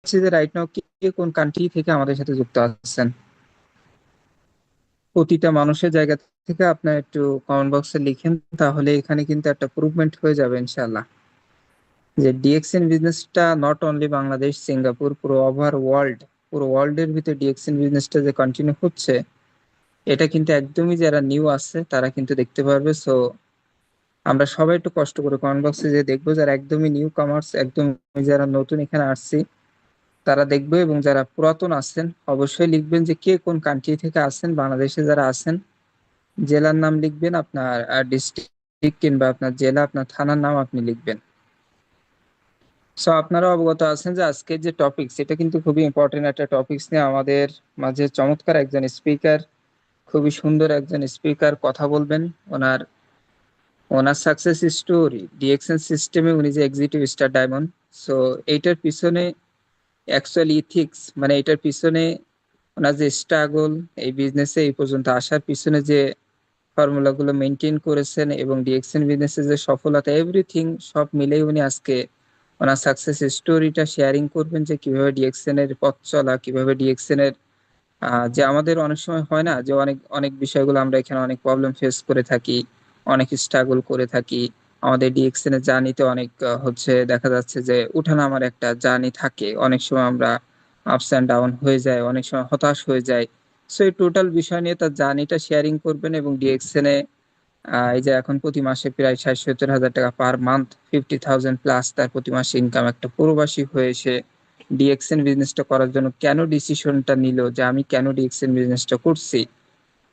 চাচ্ছি যে right now কে কোন কান্ট্রি থেকে আমাদের সাথে যুক্ত আছেন। প্রতিটা মানুষের জায়গা থেকে আপনার একটু কমেন্ট বক্সে লিখেন, তাহলে এখানে কিন্তু একটা প্রুভমেন্ট হয়ে যাবে ইনশাল্লাহ যে ডিএক্সএন বিজনেসটা নট অনলি বাংলাদেশ, সিঙ্গাপুর, পুরো ওয়ার্ল্ডের ভিতরে ডিএক্সএন বিজনেসটা যে কন্টিনিউ হচ্ছে, এটা কিন্তু একদমই যারা নিউ আছে তারা কিন্তু দেখতে পারবে। সো আমরা সবাই একটু কষ্ট করে কমেন্ট বক্সে যে দেখবো, যারা একদমই নিউ কামার্স, একদম যারা নতুন এখানে আসছি তারা দেখবে, এবং যারা পুরাতন আছেন অবশ্যই লিখবেন যে কে কোন কান্ট্রি থেকে আছেন। বাংলাদেশে যারা আছেন জেলার নাম লিখবেন, আপনার ডিস্ট্রিক্ট কিংবা আপনার জেলা, আপনার থানার নাম আপনি লিখবেন। সো আপনারা অবগত আছেন যে আজকের যে টপিক সেটা কিন্তু খুবই ইম্পর্টেন্ট একটা টপিকস নিয়ে আমাদের মাঝে চমৎকার একজন স্পিকার, খুবই সুন্দর একজন স্পিকার কথা বলবেন। ওনার ওনার সাকসেস স্টোরি ডিএক্সএন সিস্টেমে উনি যে এক্সিকিউটিভ স্টার ডায়মন্ড। সো এইটার পিছনে অ্যাকচুয়ালি ইথিক্স, মানে এটার পিছনে ওনার যে স্ট্রাগল, এই বিজনেসে এই পর্যন্ত আসার পিছনে যে ফর্মুলা গুলো মেনটেন করেছেন, এবং ডিএক্সএন বিজনেসের যে সফলতা, এভরিথিং সব মিলেই উনি আজকে ওনার সাকসেস স্টোরিটা শেয়ারিং করবেন, যে কিভাবে ডিএক্সএন এর পথ চলা, কিভাবে ডিএক্সএন এর যে আমাদের অনেক সময় হয় না যে অনেক অনেক বিষয়গুলো আমরা এখানে অনেক প্রবলেম ফেস করে থাকি, অনেক স্ট্রাগল করে থাকি। আমাদের ডিএক্সএন এর জার্নিতে অনেক হচ্ছে দেখা যাচ্ছে যে উঠানামার একটা জার্নি থাকে, অনেক সময় আমরা আপস অ্যান্ড ডাউন হয়ে যায়, অনেক সময় হতাশ হয়ে যায়। সো এই টোটাল বিষয় নিয়ে তার জার্নিটা শেয়ারিং করবেন। এবং ডিএক্সএন এ এই যে এখন প্রতি মাসে প্রায় 60-70 হাজার টাকা পার মান্থ, 50,000 প্লাস তার প্রতি মাসে ইনকাম, একটা প্রবাসী হয়ে সে ডিএক্সএন বিজনেসটা করার জন্য কেন ডিসিশনটা নিল, যে আমি কেন ডিএক্সএন বিজনেসটা করছি।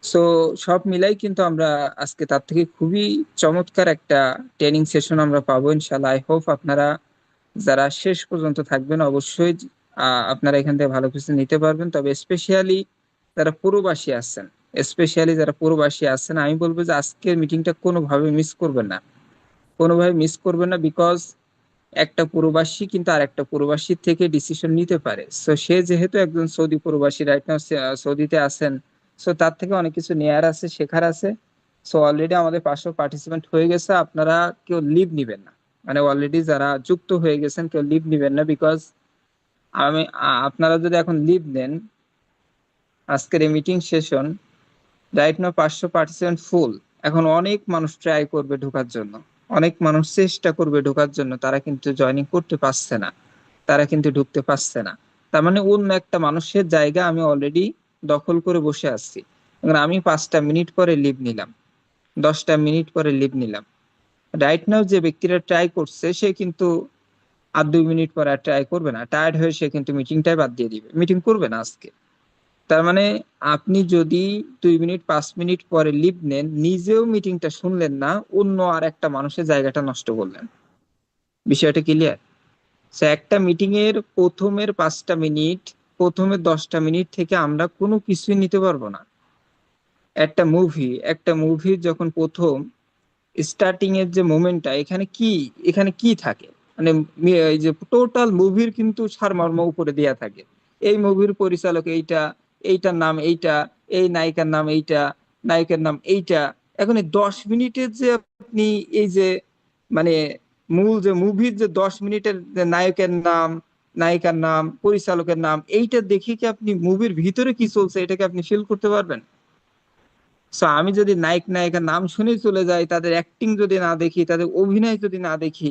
সো সব মিলাই কিন্তু আমরা আজকে তার থেকে খুবই চমৎকার একটা ট্রেনিং সেশন আমরা পাবো ইনশাল্লাহ। আই হোপ আপনারা যারা শেষ পর্যন্ত থাকবেন অবশ্যই আপনারা এখান থেকে ভালো কিছু নিতে পারবেন। তবে স্পেশালি যারা প্রবাসী আছেন, আমি বলবো যে আজকের মিটিংটা কোনোভাবে মিস করবেন না, কোনোভাবে মিস করবেন না। বিকজ একটা প্রবাসী কিন্তু আর একটা প্রবাসীর থেকে ডিসিশন নিতে পারে। সো সে যেহেতু একজন সৌদি প্রবাসী, রাইট নাও সৌদিতে আছেন, সো তার থেকে অনেক কিছু নেয়ার আছে, শেখার আছে। সো অলরেডি আমাদের 500 পার্টিসিপেন্ট হয়ে গেছে, আপনারা কেউ লিভ নিবেন না। মানে অলরেডি যারা যুক্ত হয়ে গেছেন কেউ লিভ নিবেন না, বিকজ আপনারা যদি এখন লিভ নেন, আজকের এই meeting session right now 500 participant full. এখন অনেক মানুষ ট্রাই করবে ঢোকার জন্য, অনেক মানুষ চেষ্টা করবে ঢোকার জন্য, তারা কিন্তু জয়েনিং করতে পারছে না, তারা কিন্তু ঢুকতে পারছে না। তার মানে অন্য একটা মানুষের জায়গা আমি অলরেডি দখল করে বসে আছি। এবং আমি 5টা মিনিট পরে লিভ নিলাম, 10টা মিনিট পরে লিভ নিলাম। রাইট নাও যে ব্যক্তিরা ট্রাই করছে সে কিন্তু আর 2 মিনিট পরে আর ট্রাই করবে না, টায়ার্ড হয়ে সে কিন্তু মিটিংটাই বাদ দিয়ে দিবে, মিটিং করবে না আজকে। তার মানে আপনি যদি 2 মিনিট 5 মিনিট পরে লিভ নেন, নিজেও মিটিংটা শুনলেন না, অন্য আর একটা মানুষের জায়গাটা নষ্ট করলেন। বিষয়টা ক্লিয়ার? সো একটা মিটিং এর প্রথমের 5টা মিনিট, প্রথমের 10টা মিনিট থেকে আমরা কোনো কিছুই নিতে পারবো না। একটা মুভির যখন প্রথম স্টার্টিং এর যে মোমেন্টটা, এখানে কি থাকে, মানে এই যে টোটাল মুভির কিন্তু সারমর্ম উপরে দেয়া থাকে। এই মুভির পরিচালক এইটা, এইটার নাম এইটা, এই নায়িকার নাম এইটা, নায়িকার নাম এইটা। এখন এই 10 মিনিটের যে আপনি এই যে মানে মূল যে মুভির যে 10 মিনিটের যে নায়কের নাম, নায়িকার নাম, পরিচালকের নাম, এইটা দেখে কি আপনি মুভির ভিতরে কি চলছে এটাকে আপনি ফিল করতে পারবেন? সো আমি যদি নায়ক নায়িকার নাম শুনেই চলে যাই, তাদের অ্যাক্টিং যদি না দেখি, তাদের অভিনয় যদি না দেখি,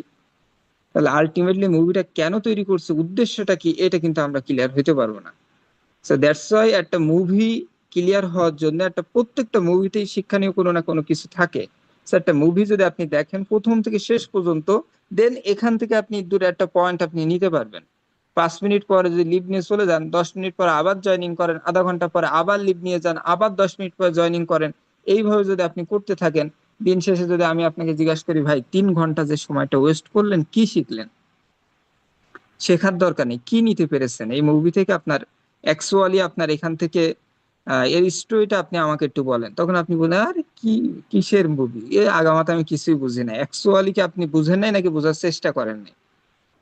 তাহলে আলটিমেটলি মুভিটা কেন তৈরি করছে, উদ্দেশ্যটা কি, এটা কিন্তু আমরা ক্লিয়ার হইতে পারবো না। সো দ্যাটস ওয়াই একটা মুভি ক্লিয়ার হওয়ার জন্য একটা প্রত্যেকটা মুভিতেই শিক্ষণীয় কোনো না কোনো কিছু থাকে। সো একটা মুভি যদি আপনি দেখেন প্রথম থেকে শেষ পর্যন্ত, দেন এখান থেকে আপনি দুটো একটা পয়েন্ট আপনি নিতে পারবেন। 5 মিনিট পরে যদি লিভ নিয়ে চলে যান, 10 মিনিট পরে আবার জয়েনিং করেন, আধা ঘন্টা পরে আবার লিভ নিয়ে যান, আবার 10 মিনিট পরে জয়েনিং করেন, এইভাবে যদি আপনি করতে থাকেন, দিন শেষে যদি আমি আপনাকে জিজ্ঞাসা করি, ভাই 3 ঘন্টা যে সময়টা ওয়েস্ট করলেন, কি শিখলেন? শেখার দরকার নেই, কি নিতে পেরেছেন এই মুভি থেকে আপনার, অ্যাকচুয়ালি আপনার এখান থেকে এর স্টোরিটা আপনি আমাকে একটু বলেন। তখন আপনি বলেন, আরে কি, কিসের মুভি, এ আগামাথা আমি কিছুই বুঝি না। অ্যাকচুয়ালি কি আপনি বুঝেন নাই, নাকি বোঝার চেষ্টা করেন নাই?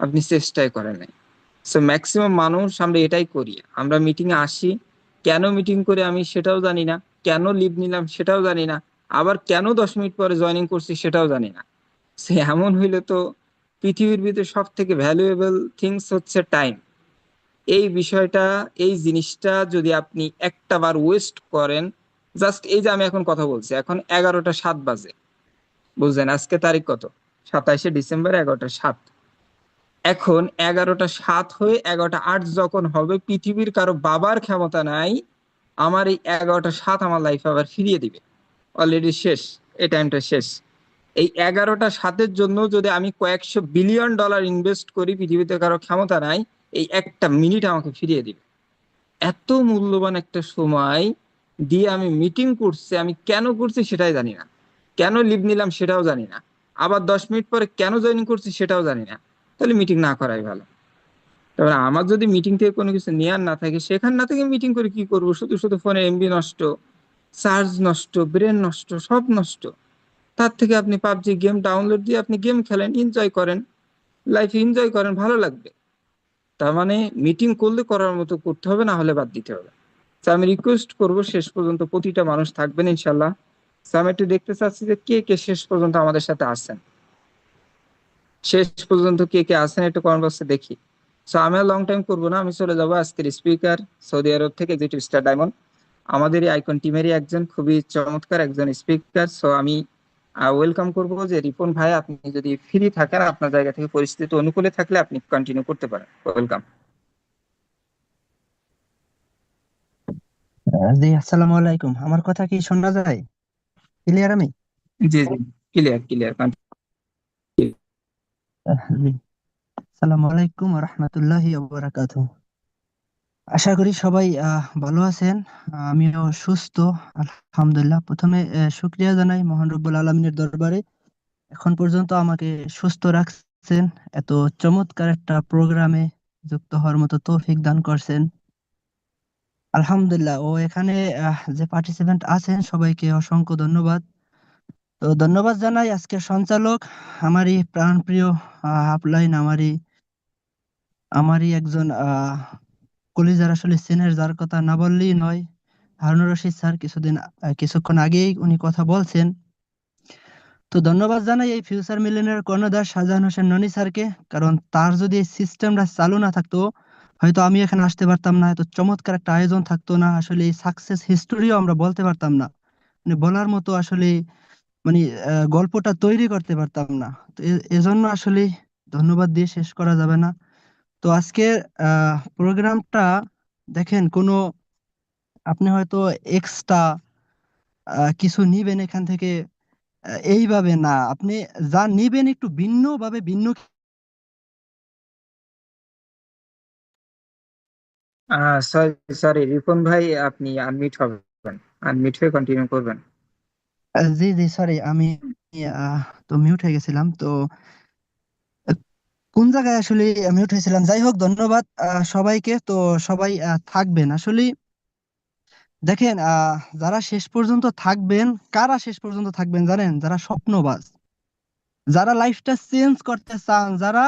আপনি চেষ্টাই করেন নাই। সো ম্যাক্সিমাম মানুষ আমরা এটাই করি, আমরা মিটিং এ আসি, কেন মিটিং করে আমি সেটাও জানি না, কেন লিভ নিলাম সেটাও জানি না, আবার কেন 10 মিনিট পরে জয়েনিং করছি সেটাও জানি না। সে এমন হইলে তো পৃথিবীর ভিতরে সব থেকে ভ্যালুয়েবল থিংস হচ্ছে টাইম। এই বিষয়টা, এই জিনিসটা যদি আপনি একটা বার ওয়েস্ট করেন, জাস্ট এই যে আমি এখন কথা বলছি, এখন 11টা 7 বাজে, বুঝলেন আজকে তারিখ কত? 27শে ডিসেম্বর, 11টা 7। এখন 11টা 7 হয়ে 11টা 8 যখন হবে, পৃথিবীর কারো বাবার ক্ষমতা নাই আমার এই 11টা 7 আমার লাইফ আবার ফিরিয়ে দিবে। অলরেডি শেষ, এই টাইমটা শেষ। এই 11টা 7-এর জন্য যদি আমি কয়েকশো বিলিয়ন ডলার ইনভেস্ট করি, পৃথিবীতে কারো ক্ষমতা নাই এই একটা মিনিট আমাকে ফিরিয়ে দিবে। এত মূল্যবান একটা সময় দিয়ে আমি মিটিং করছি, আমি কেন করছি সেটাই জানি না, কেন লিভ নিলাম সেটাও জানি না, আবার 10 মিনিট পরে কেন জয়েন করছি সেটাও জানি না। তাহলে মিটিং না করাই ভালো। তারপরে আমার যদি মিটিং থেকে কোনো কিছু নেয়ার না থাকে, সেখান না থেকে মিটিং করে কি করব? শুধু শুধু ফোনে এমবি নষ্ট, চার্জ নষ্ট, ব্রেন নষ্ট, সব নষ্ট। তার থেকে আপনি পাবজি গেম ডাউনলোড দিয়ে আপনি গেম খেলেন, এনজয় করেন, লাইফ এনজয় করেন, ভালো লাগবে। তার মানে মিটিং করলে করার মতো করতে হবে, না হলে বাদ দিতে হবে। তো আমি রিকোয়েস্ট করব শেষ পর্যন্ত প্রতিটা মানুষ থাকবেন ইনশাল্লাহ। তো আমি একটু দেখতে চাচ্ছি যে কে কে শেষ পর্যন্ত আমাদের সাথে আসছেন, শেষ পর্যন্ত কে কে আসেন একটু কমেন্ট বক্সে দেখি। সো আমি আর লং টাইম করবো না, আমি চলে যাবো আজকের স্পিকার, সৌদি আরব থেকে এক্সিকিউটিভ স্টার ডায়মন্ড, আমাদের এই আইকন টিমেরই একজন খুবই চমৎকার একজন স্পিকার। সো আমি ওয়েলকাম করবো যে রিপন ভাই, আপনি যদি ফ্রি থাকেন, আপনার জায়গা থেকে পরিস্থিতি অনুকূলে থাকলে আপনি কন্টিনিউ করতে পারেন। ওয়েলকাম। জি, আসসালামু আলাইকুম। আমার কথা কি শোনা যায়? ক্লিয়ার আমি? জি জি, ক্লিয়ার ক্লিয়ার। জি। আসসালামু আলাইকুম ওয়া রাহমাতুল্লাহি ওয়া বারাকাতুহু। আশা করি সবাই ভালো আছেন। আমিও সুস্থ, আলহামদুলিল্লাহ। প্রথমে শুকরিয়া জানাই মহান রব্বুল আলামিনের দরবারে, এখন পর্যন্ত আমাকে সুস্থ রাখছেন, এত চমৎকার একটা প্রোগ্রামে যুক্ত হওয়ার মতো তৌফিক দান করছেন। আলহামদুলিল্লাহ। ও এখানে যে পার্টিসিপেন্ট আছেন সবাইকে অসংখ্য ধন্যবাদ। তো ধন্যবাদ জানাই আজকের সঞ্চালক, আমারই প্রাণপ্রিয় আপলাইন, আমারই একজন কলিজার আসলে সিনের, যার কথা না বললেই নয়, হারুনুর রশিদ স্যার। কিছুক্ষণ আগেই উনি কথা বলছেন। তো ধন্যবাদ জানাই এই ফিউচার মিলিয়নের কর্ণধার শাহজাহান হোসেন ননী স্যারকে, কারণ তার যদি এই সিস্টেমটা চালু না থাকতো, হয়তো আমি এখানে আসতে পারতাম না, এত চমৎকার একটা আয়োজন থাকতো না, আসলে এই সাকসেস হিস্টোরিও আমরা বলতে পারতাম না, মানে বলার মতো আসলে, মানে গল্পটা তৈরি করতে পারতাম না। তো এজন্য আসলে ধন্যবাদ দিয়ে শেষ করা যাবে না। তো আজকের প্রোগ্রামটা দেখেন, কোনো আপনি হয়তো এক্সট্রা কিছু নিবেন এখান থেকে, এইভাবে না, আপনি যা নিবেন একটু ভিন্ন ভাবে, ভিন্ন। সরি সরি রিপন ভাই, আপনি আনমিউট হবেন, আনমিউট হয়ে কন্টিনিউ করবেন। জি জি, সরি, আমি আহ, তো মিউট হয়ে গেছিলাম। তো আহ, কোন জায়গায় আসলে মিউট হয়েছিলাম? যাই হোক, ধন্যবাদ সবাইকে। তো সবাই থাকবেন আসলে। দেখেন, যারা শেষ পর্যন্ত থাকবেন, কারা শেষ পর্যন্ত থাকবেন জানেন? যারা স্বপ্নবাজ, যারা লাইফটা চেঞ্জ করতে চান, যারা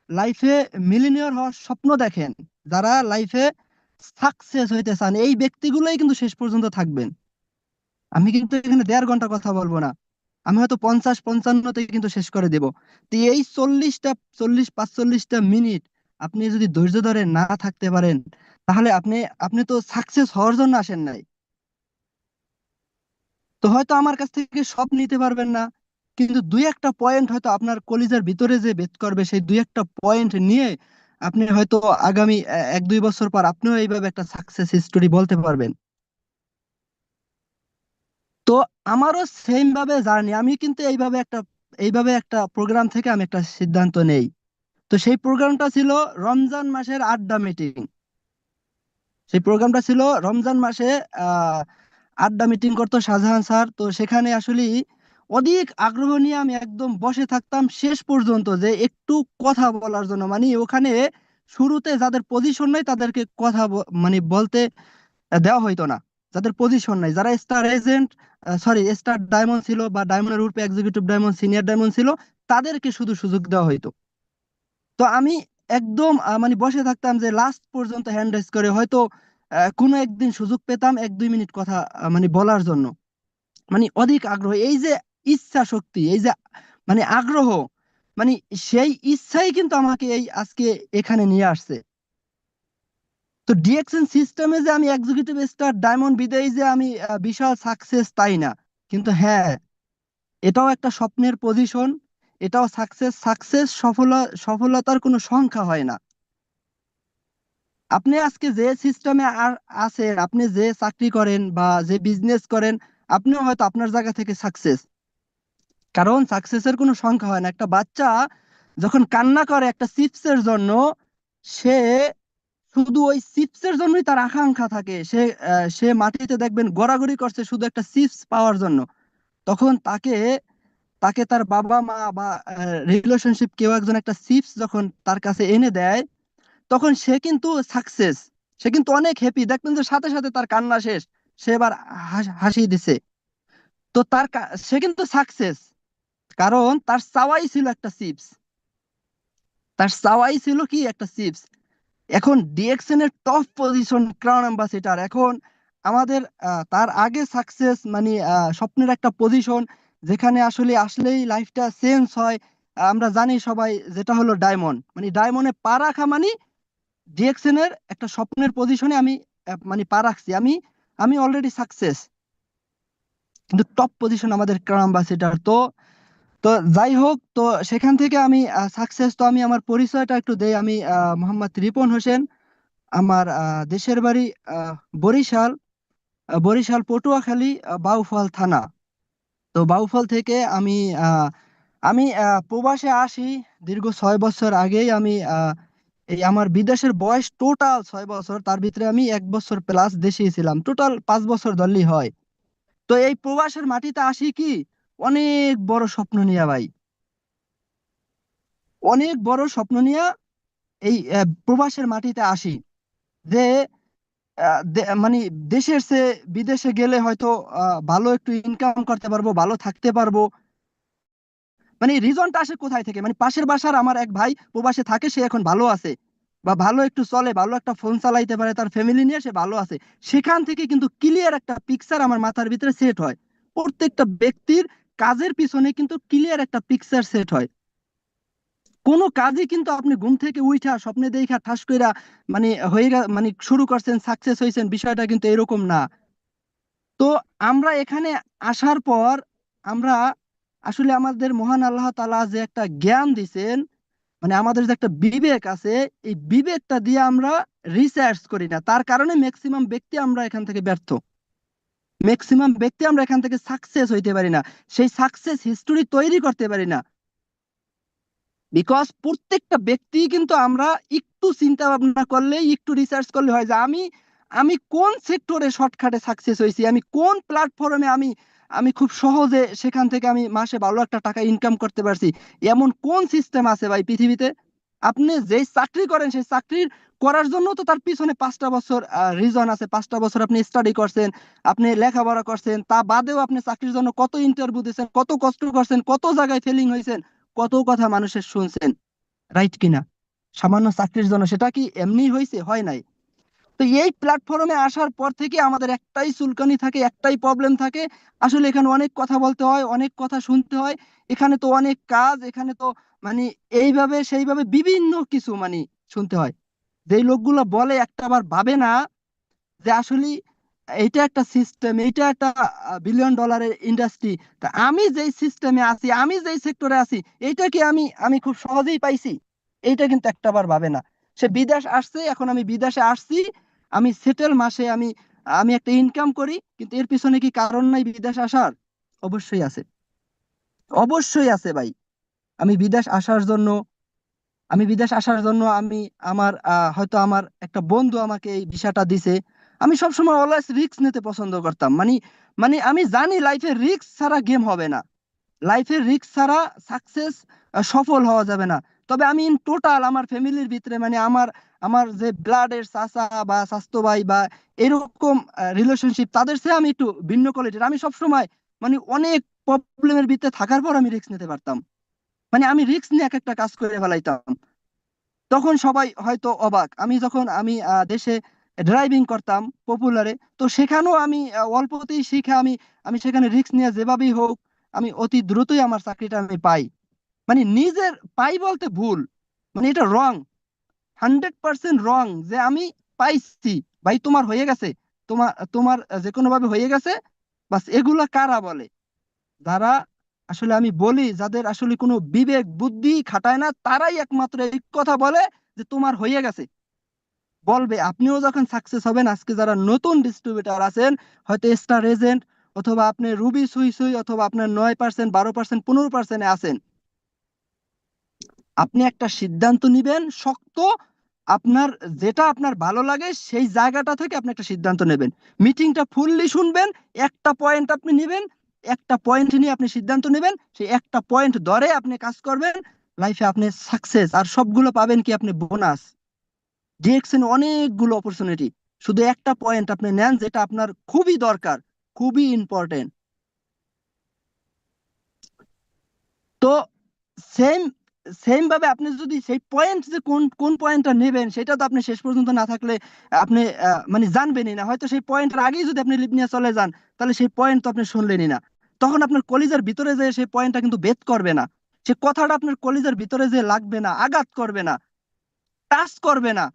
লাইফে মিলিনিয়র হওয়ার স্বপ্ন দেখেন, যারা লাইফে সাকসেস হইতে চান, এই ব্যক্তিগুলোই কিন্তু শেষ পর্যন্ত থাকবেন। আমি কিন্তু এখানে 1.5 ঘন্টা কথা বলবো না, আমি হয়তো 50-55 কিন্তু শেষ করে দেব। তো এই 40-45 মিনিট আপনি যদি ধৈর্য ধরে না থাকতে পারেন, তাহলে আপনি আপনি তো সাকসেস হওয়ার জন্য আসেন নাই। তো হয়তো আমার কাছ থেকে সব নিতে পারবেন না, কিন্তু দুই একটা পয়েন্ট হয়তো আপনার কলিজার ভিতরে যে ভেদ করবে, সেই দুই একটা পয়েন্ট নিয়ে আপনি হয়তো আগামী 1-2 বছর পর আপনিও এইভাবে একটা সাকসেস স্টোরি বলতে পারবেন। তো আমারও সেম ভাবে জার্নি, আমি কিন্তু এইভাবে একটা প্রোগ্রাম থেকে আমি একটা সিদ্ধান্ত নেই। তো সেই প্রোগ্রামটা ছিল রমজান মাসের আড্ডা মিটিং। সেই প্রোগ্রামটা ছিল রমজান মাসে আহ আড্ডা মিটিং করতো শাহজাহান স্যার। তো সেখানে আসলে অধিক আগ্রহ নিয়ে আমি একদম বসে থাকতাম শেষ পর্যন্ত, যে একটু কথা বলার জন্য। মানে ওখানে শুরুতে যাদের পজিশন নাই তাদেরকে কথা মানে বলতে দেওয়া হইতো না। যাদের পজিশন নাই, যারা star agent, sorry, star diamond ছিল, বা ডায়মন্ডের উপরে এক্সিকিউটিভ ডায়মন্ড, সিনিয়র ডায়মন্ড ছিল, তাদেরকে শুধু সুযোগ দেওয়া হইতো। তো আমি একদম মানে বসে থাকতাম, যে লাস্ট পর্যন্ত হ্যান্ড রেজ করে হয়তো কোনো একদিন সুযোগ পেতাম 1-2 মিনিট কথা মানে বলার জন্য। মানে অধিক আগ্রহ, এই যে ইচ্ছা শক্তি, এই যে মানে আগ্রহ, মানে সেই ইচ্ছাই কিন্তু আমাকে এই আজকে এখানে নিয়ে আসছে। তো ডিএক্সএন সিস্টেমে যে আমি এক্সিকিউটিভ স্টার ডায়মন্ড বিদেই যে আমি বিশাল সাকসেস তাই না, কিন্তু হ্যাঁ, এটাও একটা স্বপ্নের পজিশন। এটাও সাকসেস। সফলতার কোনো সংখ্যা হয় না। আপনি আজকে যে সিস্টেমে আছেন, আপনি যে চাকরি করেন বা যে বিজনেস করেন, আপনিও হয়তো আপনার জায়গা থেকে সাকসেস। কারণ সাকসেসের কোনো সংখ্যা হয় না। একটা বাচ্চা যখন কান্না করে একটা চিপসের জন্য, সে শুধু ওই চিপসের জন্যই তার আকাঙ্ক্ষা থাকে। সে মাটিতে দেখবেন গড়াগড়ি করছে শুধু একটা চিপস পাওয়ার জন্য। তখন তাকে তাকে তার বাবা মা বা রিলেশনশিপ কেউ একজন একটা চিপস যখন তার কাছে এনে দেয়, তখন সে কিন্তু সাকসেস। সে কিন্তু অনেক হ্যাপি, দেখবেন যে সাথে সাথে তার কান্না শেষ। সে এবার হাসি দিছে। তো সে কিন্তু সাকসেস, কারণ তার চাওয়াই ছিল একটা চিপস। তার চাওয়াই ছিল কি একটা চিপস। এখন ডিএক্সএন এর টপ পজিশন ক্রাউন অ্যাম্বাসেডর। এখন আমাদের তার আগে সাকসেস মানে স্বপ্নের একটা পজিশন, যেখানে আসলে আসলেই লাইফটা চেঞ্জ হয়। আমরা জানি সবাই, যেটা হলো ডায়মন্ড। মানে ডায়মন্ডে পা রাখা মানে ডিএক্সএন এর একটা স্বপ্নের পজিশনে আমি মানে পা রাখছি। আমি আমি অলরেডি সাকসেস। কিন্তু টপ পজিশন আমাদের ক্রাউন অ্যাম্বাসেডর। তো তো যাই হোক, তো সেখান থেকে আমি সাকসেস। তো আমি আমার পরিচয়টা একটু দেই। আমি মোহাম্মদ রিপন হোসেন। আমার দেশের বাড়ি আহ, বরিশাল। বরিশাল পটুয়াখালী, বাউফল থানা। তো বাউফল থেকে আমি প্রবাসে আসি দীর্ঘ 6 বছর আগেই। আমি এই আমার বিদেশের বয়স টোটাল 6 বছর, তার ভিতরে আমি 1 বছর প্লাস দেশেই ছিলাম, টোটাল 5 বছর ধরলেই হয়। তো এই প্রবাসের মাটিতে আসি কি অনেক বড় স্বপ্ন নিয়ে ভাই। অনেক বড় স্বপ্ন নিয়ে এই প্রবাসের মাটিতে আসি, যে মানে দেশের চেয়ে বিদেশে গেলে হয়তো ভালো একটু ইনকাম করতে পারবো, ভালো থাকতে পারবো। মানে রিজনটা আসে কোথায় থেকে? মানে পাশের বাসার আমার এক ভাই প্রবাসে থাকে, সে এখন ভালো আছে, বা ভালো একটু চলে, ভালো একটা ফোন চালাইতে পারে, তার ফ্যামিলি নিয়ে সে ভালো আছে। সেখান থেকে কিন্তু ক্লিয়ার একটা পিকচার আমার মাথার ভিতরে সেট হয়। প্রত্যেকটা ব্যক্তির কাজের পিছনে কিন্তু ক্লিয়ার একটা পিকচার সেট হয়। কোনো কাজই কিন্তু আপনি ঘুম থেকে উঠা স্বপ্নে দেখা ঠাস কইরা মানে মানে শুরু করছেন, সাকসেস হয়েছেন, বিষয়টা কিন্তু এরকম না। তো আমরা এখানে আসার পর আমরা আসলে আমাদের মহান আল্লাহ তাআলা যে একটা জ্ঞান দিছেন, মানে আমাদের যে একটা বিবেক আছে, এই বিবেকটা দিয়ে আমরা রিসার্চ করি না। তার কারণে ম্যাক্সিমাম ব্যক্তি আমরা এখান থেকে ব্যর্থ। ম্যাক্সিমাম ব্যক্তি আমরা এখান থেকে সাকসেস হইতে পারি না, সেই সাকসেস হিস্টোরি তৈরি করতে পারি না। বিকজ প্রত্যেকটা ব্যক্তি কিন্তু আমরা একটু চিন্তা ভাবনা করলে, একটু রিসার্চ করলে হয় যে আমি আমি কোন সেক্টরে শর্টকাটে সাকসেস হয়েছি, আমি কোন প্ল্যাটফর্মে আমি আমি খুব সহজে সেখান থেকে আমি মাসে ভালো একটা টাকা ইনকাম করতে পারছি। এমন কোন সিস্টেম আছে ভাই পৃথিবীতে? আপনি যেই চাকরি করেন, সেই চাকরির করার জন্য তো তার পিছনে 5টা বছর রিজন আছে। 5টা বছর আপনি স্টাডি করছেন, আপনি লেখাপড়া করছেন, তা বাদেও আপনি চাকরির জন্য কত ইন্টারভিউ দিয়েছেন, কত কষ্ট করছেন, কত জায়গায় ফেলিং হয়েছেন, কত কথা মানুষের শুনছেন, রাইট কিনা? সামান্য চাকরির জন্য সেটা কি এমনি হয়েছে? হয় নাই। তো এই প্ল্যাটফর্মে আসার পর থেকে আমাদের একটাই চুলকানি থাকে, একটাই প্রবলেম থাকে। আসলে এখানে অনেক কথা বলতে হয়, অনেক কথা শুনতে হয়। এখানে তো অনেক কাজ, এখানে তো মানে এইভাবে সেইভাবে বিভিন্ন কিছু মানে শুনতে হয়। যেই লোকগুলো বলে একটা বার ভাবে না যে আসলে এইটা একটা সিস্টেম, এইটা একটা $1 বিলিয়ন ইন্ডাস্ট্রি। তা আমি যেই সিস্টেমে আছি, আমি যেই সেক্টরে আছি, এইটা কি আমি আমি খুব সহজেই পাইছি? এইটা কিন্তু একটাবার ভাবে না। সে বিদেশ আসছে, এখন আমি বিদেশে আসছি, আমি সেটেল, মাসে আমি আমি একটা ইনকাম করি, কিন্তু এর পিছনে কি কারণ নাই বিদেশ আসার? অবশ্যই আছে। অবশ্যই আছে ভাই। আমি বিদেশ আসার জন্য আমি আমার হয়তো আমার একটা বন্ধু আমাকে এই ভিসাটা দিছে। আমি সবসময় অলওয়েজ রিস্ক নিতে পছন্দ করতাম। মানে মানে আমি জানি লাইফে রিস্ক ছাড়া গেম হবে না, লাইফের রিস্ক ছাড়া সাকসেস সফল হওয়া যাবে না। তবে আমি ইন টোটাল আমার ফ্যামিলির ভিতরে মানে আমার আমার যে ব্লাডের চাচা বা স্বাস্থ্য ভাই বা এরকম রিলেশনশিপ, তাদের চেয়ে আমি একটু ভিন্ন কোয়ালিটির। আমি সবসময় মানে অনেক প্রবলেমের ভিতরে থাকার পর আমি রিস্ক নিতে পারতাম। মানে আমি রিস্ক নিয়ে এক একটা কাজ করে ফেলাইতাম। তখন সবাই হয়তো অবাক। আমি যখন দেশে ড্রাইভিং করতাম পপুলারে, তো সেখানেও আমি অল্পতেই শিখে আমি আমি সেখানে রিস্ক নিয়ে যেভাবেই হোক আমি অতি দ্রুতই আমার চাকরিটা আমি পাই। মানে নিজের পাই বলতে ভুল, মানে এটা রং, 100% রং যে আমি পাইছি, ভাই তোমার হয়ে গেছে, তোমার তোমার যে কোনো ভাবে হয়ে গেছে, বাস এগুলা কারা বলে? যারা আসলে আমি বলি যাদের আসলে কোনো বিবেক বুদ্ধি খাটায় না, তারাই একমাত্র এই কথা বলে যে তোমার হয়ে গেছে। বলবে আপনিও যখন সাকসেস হবেন, আজকে যারা নতুন ডিস্ট্রিবিউটর আছেন, হয়তো স্টার এজেন্ট অথবা আপনি রুবি সুই সুই অথবা আপনার 9%, 12%, 15% আছেন, আপনি একটা সিদ্ধান্ত নিবেন শক্ত। আপনার যেটা আপনার ভালো লাগে সেই জায়গাটা থেকে আপনি একটা সিদ্ধান্ত নেবেন। মিটিংটা ফুললি শুনবেন, একটা পয়েন্ট আপনি নেবেন, একটা পয়েন্ট নিয়ে আপনি সিদ্ধান্ত নেবেন, সেই একটা পয়েন্ট ধরে আপনি কাজ করবেন, লাইফে আপনি সাকসেস। আর সবগুলো পাবেন কি আপনি বোনাস। ডিএক্সএন অনেকগুলো অপরচুনিটি, শুধু একটা পয়েন্ট আপনি নেন যেটা আপনার খুবই দরকার, খুবই ইম্পর্টেন্ট। তো সেম সেম ভাবে আপনি যদি সেই পয়েন্ট, যে কোন কোন পয়েন্টটা নেবেন সেটা তো আপনি শেষ পর্যন্ত না থাকলে আপনি মানে জানবেনই না। হয়তো সেই পয়েন্টের আগেই যদি আপনি লিপ নিয়ে চলে যান, তাহলে সেই পয়েন্ট তো আপনি শুনলেনই না। তখন আপনার কলিজার ভিতরে যে সেই পয়েন্টটা কিন্তু ভেদ করবে না, সে কথাটা আপনার কলিজার ভিতরে যে লাগবে না, আঘাত করবে না, টাচ করবে না।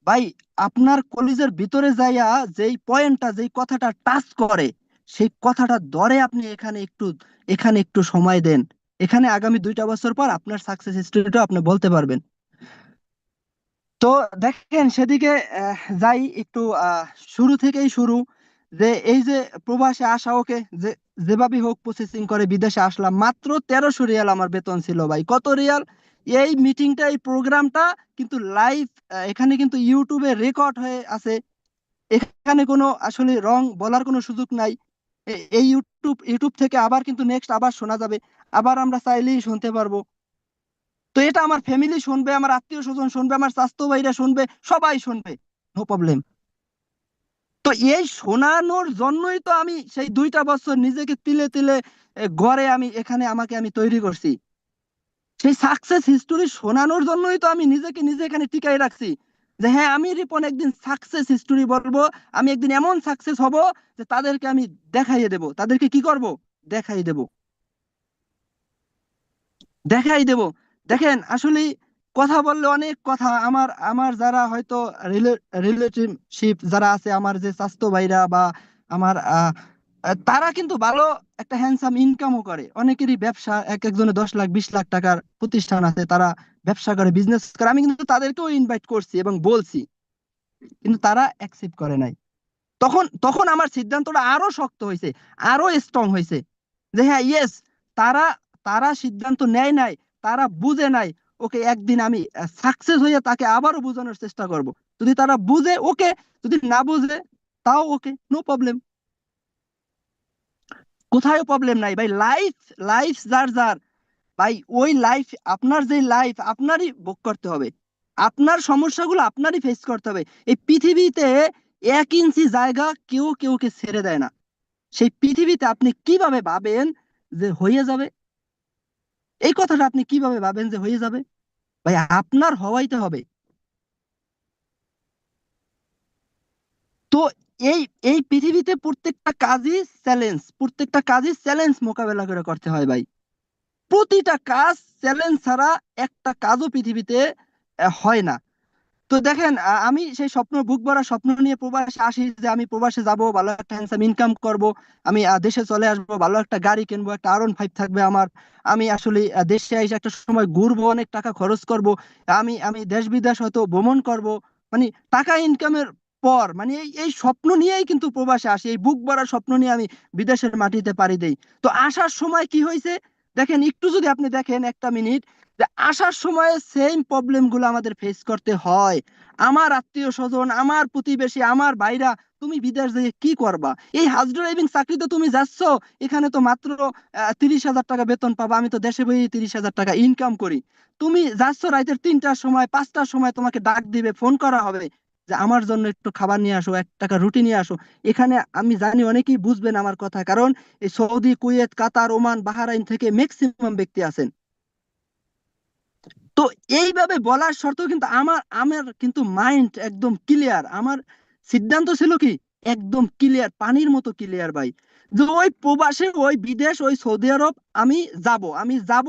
ভাই, আপনার কলিজার ভিতরে যাইয়া যেই পয়েন্টটা, যেই কথাটা টাচ করে, সেই কথাটা ধরে আপনি এখানে একটু সময় দেন। এখানে আগামী 2টা বছর পর আপনার সাকসেস স্টোরিটা আপনি বলতে পারবেন। তো দেখেন সেদিকে যাই একটু। শুরু থেকেই শুরু, যে এই যে প্রবাসে আসা, ওকে, যে যেভাবে হোক প্রসেসিং করে বিদেশে আসলাম, মাত্র 1300 রিয়াল আমার বেতন ছিল ভাই। কত রিয়াল? এই মিটিংটা, এই প্রোগ্রামটা কিন্তু লাইভ, এখানে কিন্তু ইউটিউবে রেকর্ড হয়ে আছে। এখানে কোনো আসলে রং বলার কোনো সুযোগ নাই। এই ইউটিউব ইউটিউব থেকে আবার কিন্তু নেক্সট আবার শোনা যাবে, আবার আমরা চাইলেই শুনতে পারবো। তো এটা আমার ফ্যামিলি শুনবে, আমার আত্মীয় স্বজন শুনবে, আমার স্বাস্থ্য ভাইরা শুনবে, সবাই শুনবে, নো প্রবলেম। তো এই শোনানোর জন্যই তো আমি সেই 2টা বছর নিজেকে তিলে তিলে গড়ে আমি এখানে আমাকে আমি তৈরি করছি। সেই সাকসেস হিস্টোরি শোনানোর জন্যই তো আমি নিজেকে নিজে এখানে টিকাই রাখছি, যে হ্যাঁ, আমি রিপন একদিন সাকসেস হিস্টোরি বলবো, আমি একদিন এমন সাকসেস হব যে তাদেরকে আমি দেখাইয়ে দেব। তাদেরকে কি করব? দেখাই দেব, দেখাই দেব। দেখেন আসলে কথা বললে অনেক কথা। আমার আমার যারা হয়তো রিলেটিভশিপ যারা আছে, আমার যে স্বাস্থ্য ভাইরা বা আমার তারা কিন্তু ভালো একটা হ্যান্ডসাম ইনকামও করে। অনেকেরই ব্যবসা, এক একজনে 10 লাখ 20 লাখ টাকার প্রতিষ্ঠান আছে, তারা ব্যবসা করে, বিজনেস করে। আমি কিন্তু তাদেরকেও ইনভাইট করছি এবং বলছি, কিন্তু তারা অ্যাকসেপ্ট করে নাই। তখন তখন আমার সিদ্ধান্তটা আরো শক্ত হয়েছে, আরো স্ট্রং হয়েছে, যে হ্যাঁ, ইয়েস, তারা তারা সিদ্ধান্ত নেয় নাই, তারা বুঝে নাই। ওকে, একদিন আমি সাকসেস হয়ে তাকে আবারও বোঝানোর চেষ্টা করব। যদি তারা বুঝে ওকে, যদি না বুঝে তাও ওকে, নো প্রবলেম। কোথায় প্রবলেম নাই ভাই। লাইফ লাইফ যার যার, ভাই ওই লাইফ, আপনার যে লাইফ আপনারই ভোগ করতে হবে, আপনার সমস্যাগুলো আপনারই ফেস করতে হবে। এই পৃথিবীতে 1 ইঞ্চি জায়গা কেউ কেউকে ছেড়ে দেয় না। সেই পৃথিবীতে আপনি কিভাবে ভাবেন যে হয়ে যাবে? এই কথাটা আপনি কিভাবে ভাবেন যে হয়ে যাবে? ভাই, আপনার হওয়াইতে হবে। তো এই এই পৃথিবীতে প্রত্যেকটা কাজই চ্যালেঞ্জ, প্রত্যেকটা কাজই চ্যালেঞ্জ মোকাবেলা করে করতে হয় ভাই। প্রতিটা কাজ চ্যালেঞ্জ ছাড়া একটা কাজও পৃথিবীতে হয় না। তো দেখেন, আমি সেই স্বপ্ন, বুক ভরা স্বপ্ন নিয়ে প্রবাসে আসি, যে আমি প্রবাসে যাব, ভালো একটা হ্যান্ডসাম ইনকাম করব, আমি দেশে চলে আসবো, ভালো একটা গাড়ি কিনবো, একটা R15 থাকবে আমার। আমি আসলে দেশে এসে একটা সময় ঘুরবো, অনেক টাকা খরচ করব, আমি আমি দেশ বিদেশ হয়তো ভ্রমণ করব, মানে টাকা ইনকামের পর, মানে এই এই স্বপ্ন নিয়েই কিন্তু প্রবাসে আসি, এই বুক ভরা স্বপ্ন নিয়ে আমি বিদেশের মাটিতে পাড়ি দেই। তো আসার সময় কি হয়েছে? দেখেন একটু যদি আপনি দেখেন, একটা মিনিট, যে আসার সময় সেম প্রবলেম গুলো আমাদের ফেস করতে হয়। আমার আত্মীয় স্বজন, আমার প্রতিবেশী, আমার ভাইরা, তুমি বিদেশ যেয়ে কি করবা? এই হাউস ড্রাইভিং চাকরিতে তুমি যাচ্ছ, এখানে তো মাত্র 30,000 টাকা বেতন পাবা, আমি তো দেশে বই 30,000 টাকা ইনকাম করি। তুমি যাচ্ছ রাতের 3টার সময়, 5টার সময় তোমাকে ডাক দিবে, ফোন করা হবে যে আমার জন্য একটু খাবার নিয়ে আসো, 1 টাকা রুটি নিয়ে আসো। এখানে আমি জানি অনেকেই বুঝবেন আমার কথা, কারণ এই সৌদি, কুয়েত, কাতার, ওমান, বাহরাইন থেকে ম্যাক্সিমাম ব্যক্তি আছেন। তো এইভাবে বলার সত্ত্বেও কিন্তু আমার আমার কিন্তু মাইন্ড একদম ক্লিয়ার। আমার সিদ্ধান্ত ছিল কি, একদম ক্লিয়ার, পানির মতো ক্লিয়ার ভাই, যে ওই প্রবাসে, ওই বিদেশ, ওই সৌদি আরব আমি যাব, আমি যাব।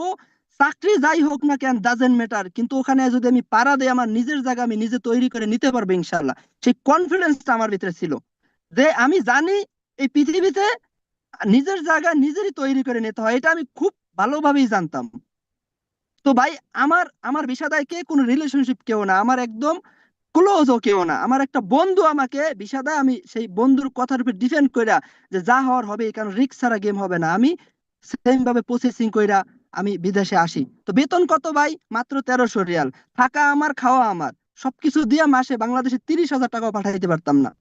চাকরি যাই হোক না কেন, ডাজেন্ট ম্যাটার, কিন্তু ওখানে যদি আমি পাড়া দেই, আমার নিজের জায়গা আমি নিজে তৈরি করে নিতে পারবো ইনশাল্লাহ। সেই কনফিডেন্সটা আমার ভিতরে ছিল, যে আমি জানি এই পৃথিবীতে নিজের জায়গা নিজেরই তৈরি করে নিতে হয়, এটা আমি খুব ভালোভাবেই জানতাম। তো ভাই, আমার আমার বিষাদায় কে কোনো রিলেশনশিপ কেউ না, আমার একদম ক্লোজও কেউ না, আমার একটা বন্ধু আমাকে বিষাদায়, আমি সেই বন্ধুর কথার উপর ডিপেন্ড কইরা যে যা হওয়ার হবে, কারণ রিস্ক ছাড়া গেম হবে না, আমি সেম ভাবে প্রসেসিং কইরা আমি বিদেশে আসি। তো বেতন কত ভাই? মাত্র 1300 রিয়াল। থাকা আমার, খাওয়া আমার, সবকিছু দিয়ে মাসে বাংলাদেশে 30,000 টাকাও পাঠাইতে পারতাম না।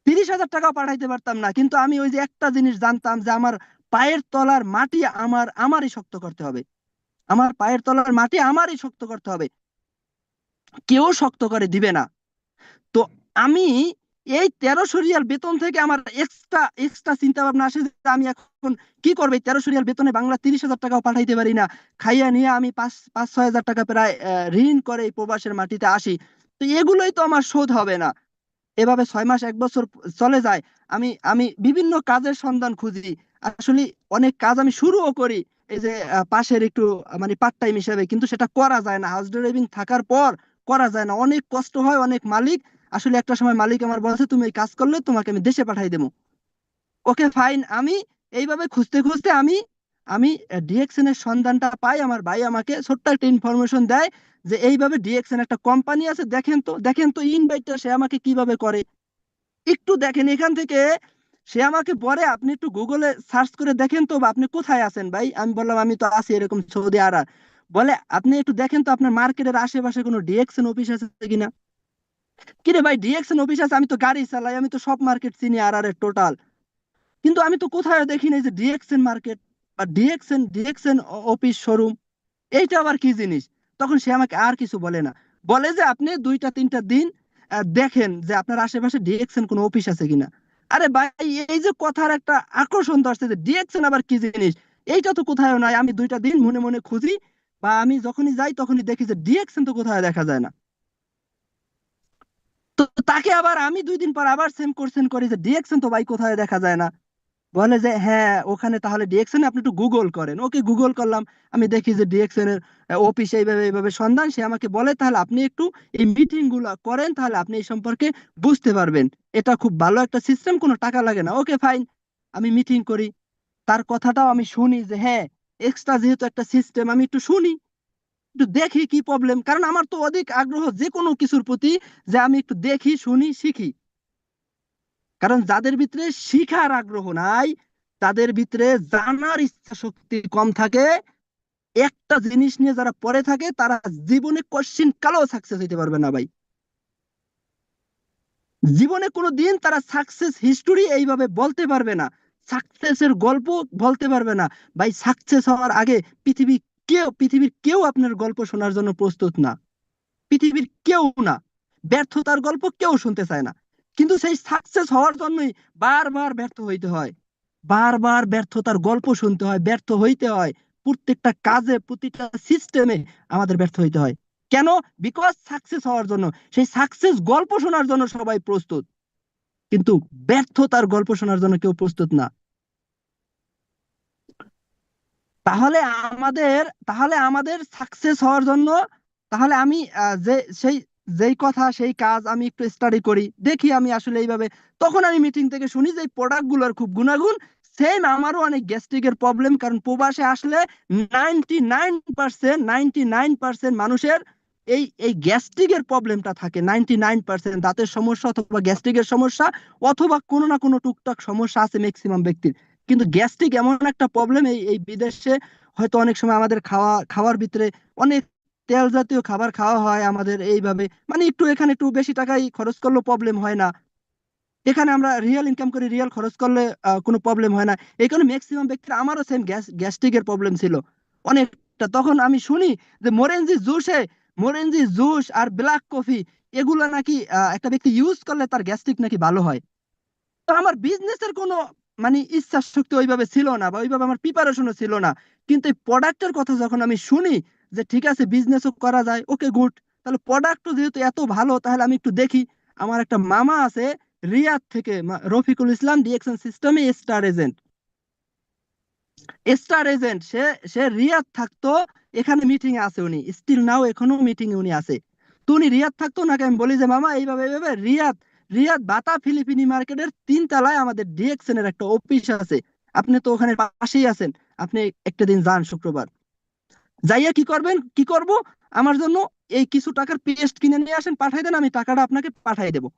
30,000 টাকাও পাঠাইতে পারতাম না, কিন্তু আমি ওই যে একটা জিনিস জানতাম, যে আমার পায়ের তলার মাটি আমারই শক্ত করতে হবে। আমার পায়ের তলার মাটি আমারই শক্ত করতে হবে, কেউ শক্ত করে দিবে না। তো আমি এই 1300 রিয়াল বেতন থেকে আমার এক্সট্রা এক্সট্রা চিন্তা ভাবনা আসে যে আমি এখন কি করবো। এই 1300 রিয়াল বেতনে বাংলা 30,000 টাকাও পাঠাইতে পারি না, খাইয়া নিয়ে আমি 5-6 হাজার টাকা প্রায় ঋণ করে এই প্রবাসের মাটিতে আসি। তো এগুলোই তো আমার শোধ হবে না। এভাবে 6 মাস 1 বছর চলে যায়। আমি আমি বিভিন্ন কাজের সন্ধান খুঁজি, আসলে অনেক কাজ আমি শুরুও করি, এই যে পাশের একটু মানে পার্ট টাইম হিসেবে, কিন্তু সেটা করা যায় না, হাউস ড্রাইভিং থাকার পর করা যায় না, অনেক কষ্ট হয়। অনেক মালিক, আসলে একটা সময় মালিক আমার বলছে তুমি এই কাজ করলে তোমাকে আমি দেশে পাঠাই দেবো। ওকে ফাইন, আমি এইভাবে খুঁজতে খুঁজতে আমি আমি ডিএক্সএন এর সন্ধানটা পাই। আমার ভাই আমাকে ছোট্ট একটা ইনফরমেশন দেয় যে এইভাবে ডিএক্সএন একটা কোম্পানি আছে, দেখেন তো ইনভাইটটা সে আমাকে কিভাবে করে, একটু দেখেন এখান থেকে। সে আমাকে বলে আপনি একটু গুগলে সার্চ করে দেখেন তো, বা আপনি কোথায় আছেন ভাই? আমি বললাম আমি তো আছি এরকম সৌদি আরব। বলে আপনি একটু দেখেন তো আপনার মার্কেটের আশেপাশে কোনো ডিএক্সএন অফিস আছে কিনা। কিরে ভাই, ডিএক্সএন অফিস আছে? আমি তো গাড়ি চালাই, আমি তো সব মার্কেট চিনি আর আর টোটাল, কিন্তু আমি তো কোথায় দেখি নাই যে ডিএক্সএন মার্কেট বা ডিএক্সএন অফিস শোরুম, এইটা আবার কি জিনিস। তখন সে আমাকে আর কিছু বলে না, বলে যে আপনি 2-3টা দিন দেখেন যে আপনার আশেপাশে ডিএক্সএন কোনো অফিস আছে কিনা। আরে ভাই, এই যে কথার একটা আকর্ষণ ধরছে যে ডিএক্সএন আবার কি জিনিস, এইটা তো কোথাও নাই। আমি 2টা দিন মনে মনে খুঁজি, বা আমি যখনই যাই তখনই দেখি যে ডিএক্সএন তো কোথায় দেখা যায় না। তো তাকে আবার আমি 2 দিন পর আবার সেম কোশ্চেন করি যে ডিএক্সএন তো ভাই কোথায় দেখা যায় না। বলে যে হ্যাঁ ওখানে, তাহলে ডিএক্সএন আপনি একটু গুগল করেন। ওকে, গুগল করলাম, আমি দেখি যে ডিএক্সএন এর অফিস এইভাবে এইভাবে সন্ধান। সে আমাকে বলে তাহলে আপনি একটু এই মিটিং গুলা করেন, তাহলে আপনি এই সম্পর্কে বুঝতে পারবেন। এটা খুব ভালো একটা সিস্টেম, কোনো টাকা লাগে না। ওকে ফাইন, আমি মিটিং করি, তার কথাটাও আমি শুনি যে হ্যাঁ এক্সট্রা যেহেতু একটা সিস্টেম, আমি একটু শুনি, একটু দেখি কি প্রবলেম, কারণ আমার তো অধিক আগ্রহ যে কোনো কিছুর প্রতি, যে আমি একটু দেখি শুনি শিখি। কারণ যাদের ভিতরে শিখার আগ্রহ নাই, তাদের ভিতরে জানার ইচ্ছা শক্তি কম থাকে, একটা জিনিস নিয়ে যারা পড়ে থাকে, তারা জীবনে কোশ্চিন কালেও সাকসেস হইতে পারবে না ভাই। জীবনে কোনো দিন তারা সাকসেস হিস্টোরি এইভাবে বলতে পারবে না, সাকসেসের গল্প বলতে পারবে না। ভাই, সাকসেস হওয়ার আগে পৃথিবীর কেউ আপনার গল্প শোনার জন্য প্রস্তুত না। পৃথিবীর কেউ না। ব্যর্থতার গল্প কেউ শুনতে চায় না, কিন্তু সেই সাকসেস হওয়ার জন্যই বারবার ব্যর্থ হইতে হয়, বারবার ব্যর্থতার গল্প শুনতে হয়, ব্যর্থ হইতে হয়। প্রত্যেকটা কাজে, প্রতিটা সিস্টেমে আমাদের ব্যর্থ হইতে হয়। কেন? বিকজ সাকসেস হওয়ার জন্য। সেই সাকসেস গল্প শোনার জন্য সবাই প্রস্তুত, কিন্তু ব্যর্থতার গল্প শোনার জন্য কেউ প্রস্তুত না। তাহলে তাহলে আমাদের সাকসেস হওয়ার জন্য, তাহলে আমি যে সেই যেই কথা সেই কাজ আমি একটু স্টাডি করি, দেখি আমি আসলে এইভাবে। তখন আমি মিটিং থেকে শুনি যে প্রোডাক্ট গুলোর খুব গুণাগুণ সেম, আমারও অনেক গ্যাস্ট্রিকের প্রবলেম, কারণ প্রবাসে আসলে 99% মানুষের এই এই গ্যাস্ট্রিকের প্রবলেমটা থাকে। 99% দাঁতের সমস্যা অথবা গ্যাস্ট্রিকের সমস্যা, অথবা কোনো না কোনো টুকটাক সমস্যা আছে ম্যাক্সিমাম ব্যক্তির। কিন্তু গ্যাস্ট্রিক এমন একটা প্রবলেম, এই এই বিদেশে হয়তো অনেক সময় আমাদের খাওয়ার ভিতরে অনেক তেল জাতীয় খাবার খাওয়া হয় আমাদের এইভাবে, মানে একটু এখানে একটু বেশি টাকাই খরচ করলেও প্রবলেম হয় না। এখানে আমরা রিয়েল ইনকাম করি, রিয়েল খরচ করলে কোনো প্রবলেম হয় না। এই কারণে ম্যাক্সিমাম ব্যক্তির, আমারও সেম গ্যাস্ট্রিকের প্রবলেম ছিল অনেকটা। তখন আমি শুনি যে মরেনজি জুস আর ব্ল্যাক কফি, এগুলো নাকি একটা ব্যক্তি ইউজ করলে তার গ্যাস্ট্রিক নাকি ভালো হয়। তো আমার বিজনেসের কোনো মানে ইচ্ছা শক্তি ওইভাবে ছিল না, বা ওইভাবে আমার প্রিপারেশনও ছিল না। কিন্তু এই প্রোডাক্টের কথা যখন আমি শুনি যে ঠিক আছে বিজনেসও করা যায়, ওকে গুড, তাহলে প্রোডাক্টও যেহেতু এত ভালো, তাহলে আমি একটু দেখি। আমার একটা মামা আছে রিয়াদ থেকে, রফিকুল ইসলাম, ডিএক্সএন সিস্টেমে স্টার এজেন্ট। স্টার এজেন্ট, সে সে রিয়াদ থাকতো, এখানে মিটিং এ আছে, উনি স্টিল নাও এখনো মিটিং এ উনি আছে। তো উনি রিয়াদ থাকতো, ওনাকে আমি বলি যে মামা এইভাবে এইভাবে রিয়াদ, রিয়াদ বাতা ফিলিপিনি মার্কেটের 3 তলায় আমাদের ডিএক্সএন এর একটা অফিস আছে, আপনি তো ওখানে পাশেই আছেন, আপনি একটা দিন যান শুক্রবার, যাইয়া কি করবেন, কি করব, আমার জন্য এই কিছু টাকার পেস্ট কিনে নিয়ে আসেন, পাঠাই দেন, আমি টাকাটা আপনাকে পাঠাই দেবো।